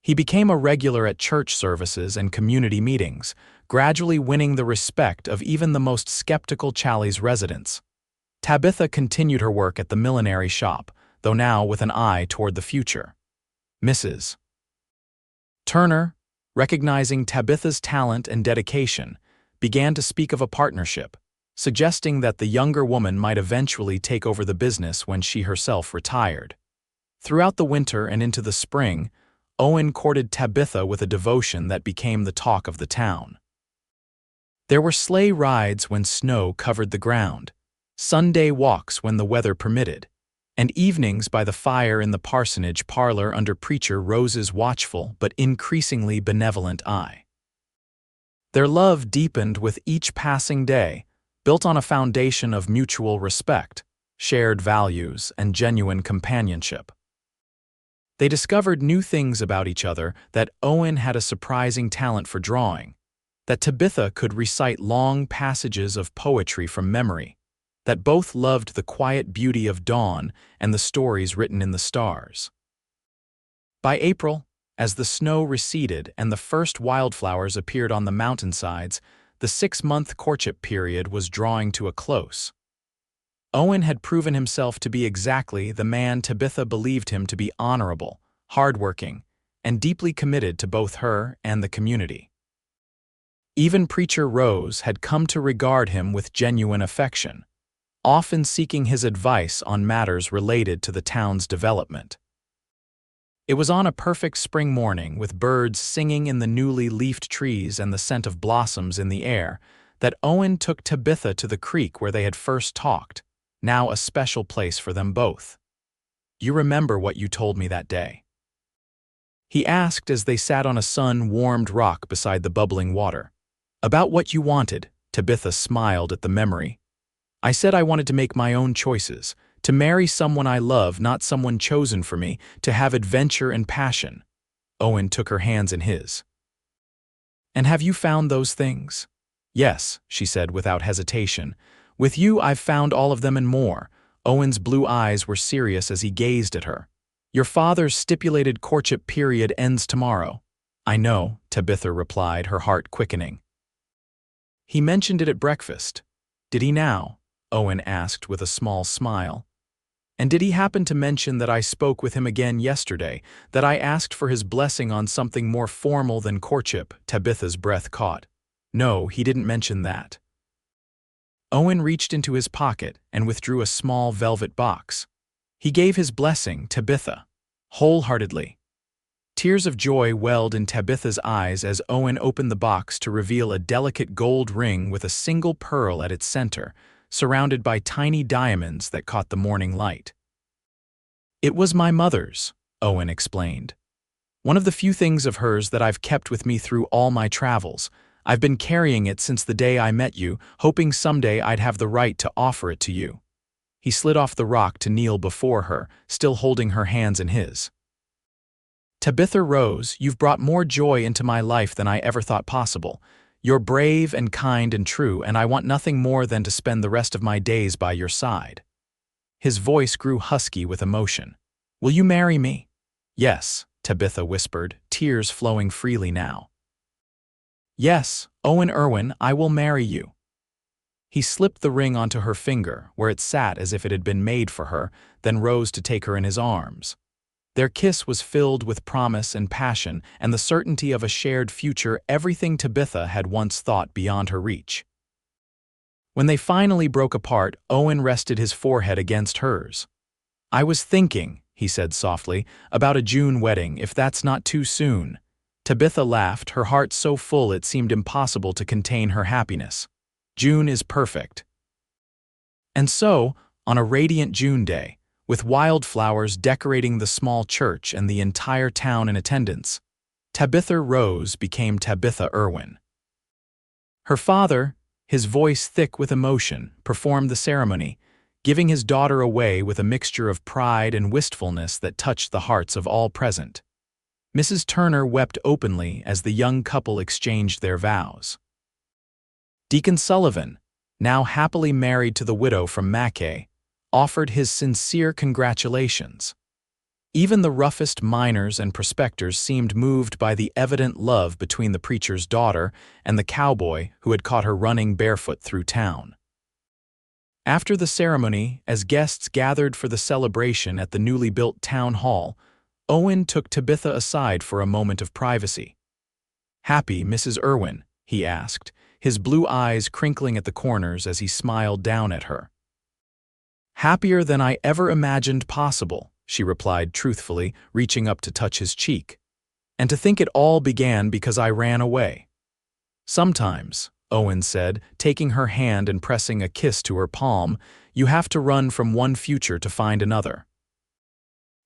He became a regular at church services and community meetings, gradually winning the respect of even the most skeptical Challies residents. Tabitha continued her work at the millinery shop, though now with an eye toward the future. Mrs. Turner, recognizing Tabitha's talent and dedication, began to speak of a partnership, suggesting that the younger woman might eventually take over the business when she herself retired. Throughout the winter and into the spring, Owen courted Tabitha with a devotion that became the talk of the town. There were sleigh rides when snow covered the ground, Sunday walks when the weather permitted, and evenings by the fire in the parsonage parlor under Preacher Rose's watchful but increasingly benevolent eye. Their love deepened with each passing day, built on a foundation of mutual respect, shared values, and genuine companionship. They discovered new things about each other: that Owen had a surprising talent for drawing, that Tabitha could recite long passages of poetry from memory, that both loved the quiet beauty of dawn and the stories written in the stars. By April, as the snow receded and the first wildflowers appeared on the mountainsides, the 6-month courtship period was drawing to a close. Owen had proven himself to be exactly the man Tabitha believed him to be: honorable, hardworking, and deeply committed to both her and the community. Even Preacher Rose had come to regard him with genuine affection, often seeking his advice on matters related to the town's development. It was on a perfect spring morning, with birds singing in the newly leafed trees and the scent of blossoms in the air, that Owen took Tabitha to the creek where they had first talked, now a special place for them both. You remember what you told me that day? He asked as they sat on a sun-warmed rock beside the bubbling water. About what you wanted, Tabitha smiled at the memory. I said I wanted to make my own choices, to marry someone I love, not someone chosen for me, to have adventure and passion. Owen took her hands in his. And have you found those things? Yes, she said without hesitation. With you I've found all of them and more. Owen's blue eyes were serious as he gazed at her. Your father's stipulated courtship period ends tomorrow. I know, Tabitha replied, her heart quickening. He mentioned it at breakfast. Did he now? Owen asked with a small smile. And did he happen to mention that I spoke with him again yesterday, that I asked for his blessing on something more formal than courtship? Tabitha's breath caught. No, he didn't mention that. Owen reached into his pocket and withdrew a small velvet box. He gave his blessing, Tabitha, wholeheartedly. Tears of joy welled in Tabitha's eyes as Owen opened the box to reveal a delicate gold ring with a single pearl at its center, surrounded by tiny diamonds that caught the morning light. It was my mother's, Owen explained. One of the few things of hers that I've kept with me through all my travels. I've been carrying it since the day I met you, hoping someday I'd have the right to offer it to you. He slid off the rock to kneel before her, still holding her hands in his. Tabitha Rose, you've brought more joy into my life than I ever thought possible. You're brave and kind and true, and I want nothing more than to spend the rest of my days by your side. His voice grew husky with emotion. Will you marry me? Yes, Tabitha whispered, tears flowing freely now. Yes, Owen Irwin, I will marry you. He slipped the ring onto her finger, where it sat as if it had been made for her, then rose to take her in his arms. Their kiss was filled with promise and passion and the certainty of a shared future, everything Tabitha had once thought beyond her reach. When they finally broke apart, Owen rested his forehead against hers. I was thinking, he said softly, "about a June wedding, if that's not too soon." Tabitha laughed, her heart so full it seemed impossible to contain her happiness. "June is perfect." And so, on a radiant June day, with wildflowers decorating the small church and the entire town in attendance, Tabitha Rose became Tabitha Irwin. Her father, his voice thick with emotion, performed the ceremony, giving his daughter away with a mixture of pride and wistfulness that touched the hearts of all present. Mrs. Turner wept openly as the young couple exchanged their vows. Deacon Sullivan, now happily married to the widow from Mackay, offered his sincere congratulations. Even the roughest miners and prospectors seemed moved by the evident love between the preacher's daughter and the cowboy who had caught her running barefoot through town. After the ceremony, as guests gathered for the celebration at the newly built town hall, Owen took Tabitha aside for a moment of privacy. "Happy, Mrs. Irwin?" he asked, his blue eyes crinkling at the corners as he smiled down at her. "Happier than I ever imagined possible," she replied truthfully, reaching up to touch his cheek. "And to think it all began because I ran away." "Sometimes," Owen said, taking her hand and pressing a kiss to her palm, "you have to run from one future to find another."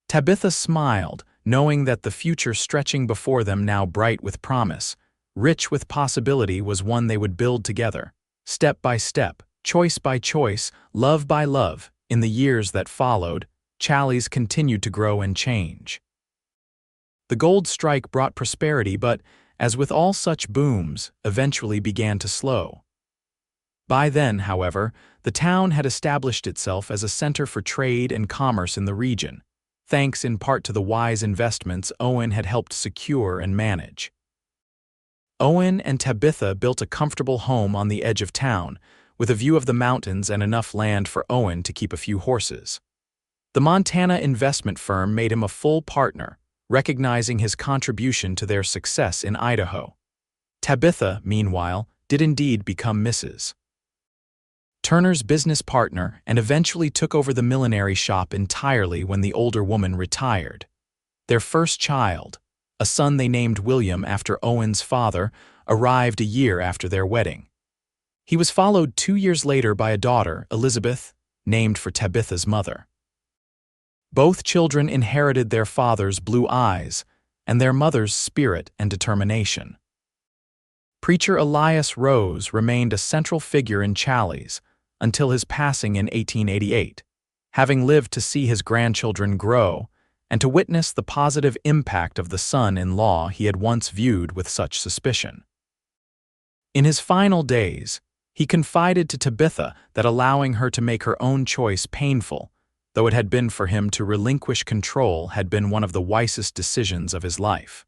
Tabitha smiled, knowing that the future stretching before them now bright with promise, rich with possibility, was one they would build together, step by step, choice by choice, love by love. In the years that followed, Challies continued to grow and change. The gold strike brought prosperity, but, as with all such booms, eventually began to slow. By then, however, the town had established itself as a center for trade and commerce in the region, thanks in part to the wise investments Owen had helped secure and manage. Owen and Tabitha built a comfortable home on the edge of town, with a view of the mountains and enough land for Owen to keep a few horses. The Montana investment firm made him a full partner, recognizing his contribution to their success in Idaho. Tabitha, meanwhile, did indeed become Mrs. Turner's business partner and eventually took over the millinery shop entirely when the older woman retired. Their first child, a son they named William after Owen's father, arrived a year after their wedding. He was followed 2 years later by a daughter, Elizabeth, named for Tabitha's mother. Both children inherited their father's blue eyes and their mother's spirit and determination. Preacher Elias Rose remained a central figure in Challies until his passing in 1888, having lived to see his grandchildren grow and to witness the positive impact of the son-in-law he had once viewed with such suspicion. In his final days, he confided to Tabitha that allowing her to make her own choice painful, though it had been for him to relinquish control, had been one of the wisest decisions of his life.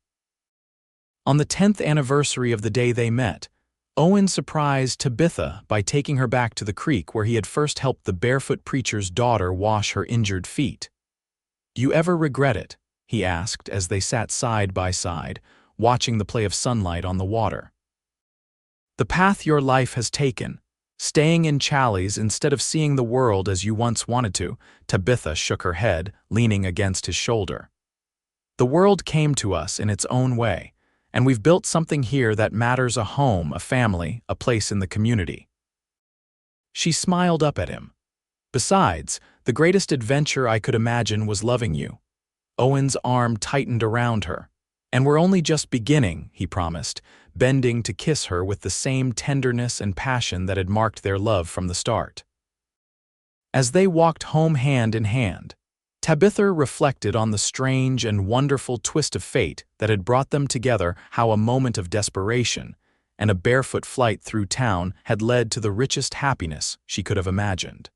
On the 10th anniversary of the day they met, Owen surprised Tabitha by taking her back to the creek where he had first helped the barefoot preacher's daughter wash her injured feet. "Do you ever regret it?" he asked as they sat side by side, watching the play of sunlight on the water. "The path your life has taken, staying in Challies instead of seeing the world as you once wanted to," Tabitha shook her head, leaning against his shoulder. "The world came to us in its own way, and we've built something here that matters: a home, a family, a place in the community." She smiled up at him. "Besides, the greatest adventure I could imagine was loving you." Owen's arm tightened around her. "And we're only just beginning," he promised, bending to kiss her with the same tenderness and passion that had marked their love from the start. As they walked home hand in hand, Tabitha reflected on the strange and wonderful twist of fate that had brought them together, how a moment of desperation and a barefoot flight through town had led to the richest happiness she could have imagined.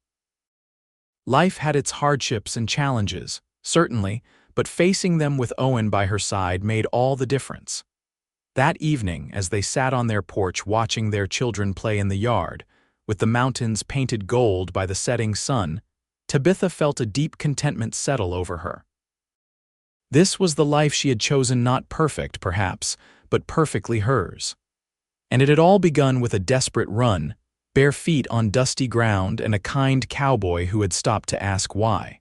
Life had its hardships and challenges, certainly, but facing them with Owen by her side made all the difference. That evening, as they sat on their porch watching their children play in the yard, with the mountains painted gold by the setting sun, Tabitha felt a deep contentment settle over her. This was the life she had chosen, not perfect, perhaps, but perfectly hers. And it had all begun with a desperate run, bare feet on dusty ground, and a kind cowboy who had stopped to ask why.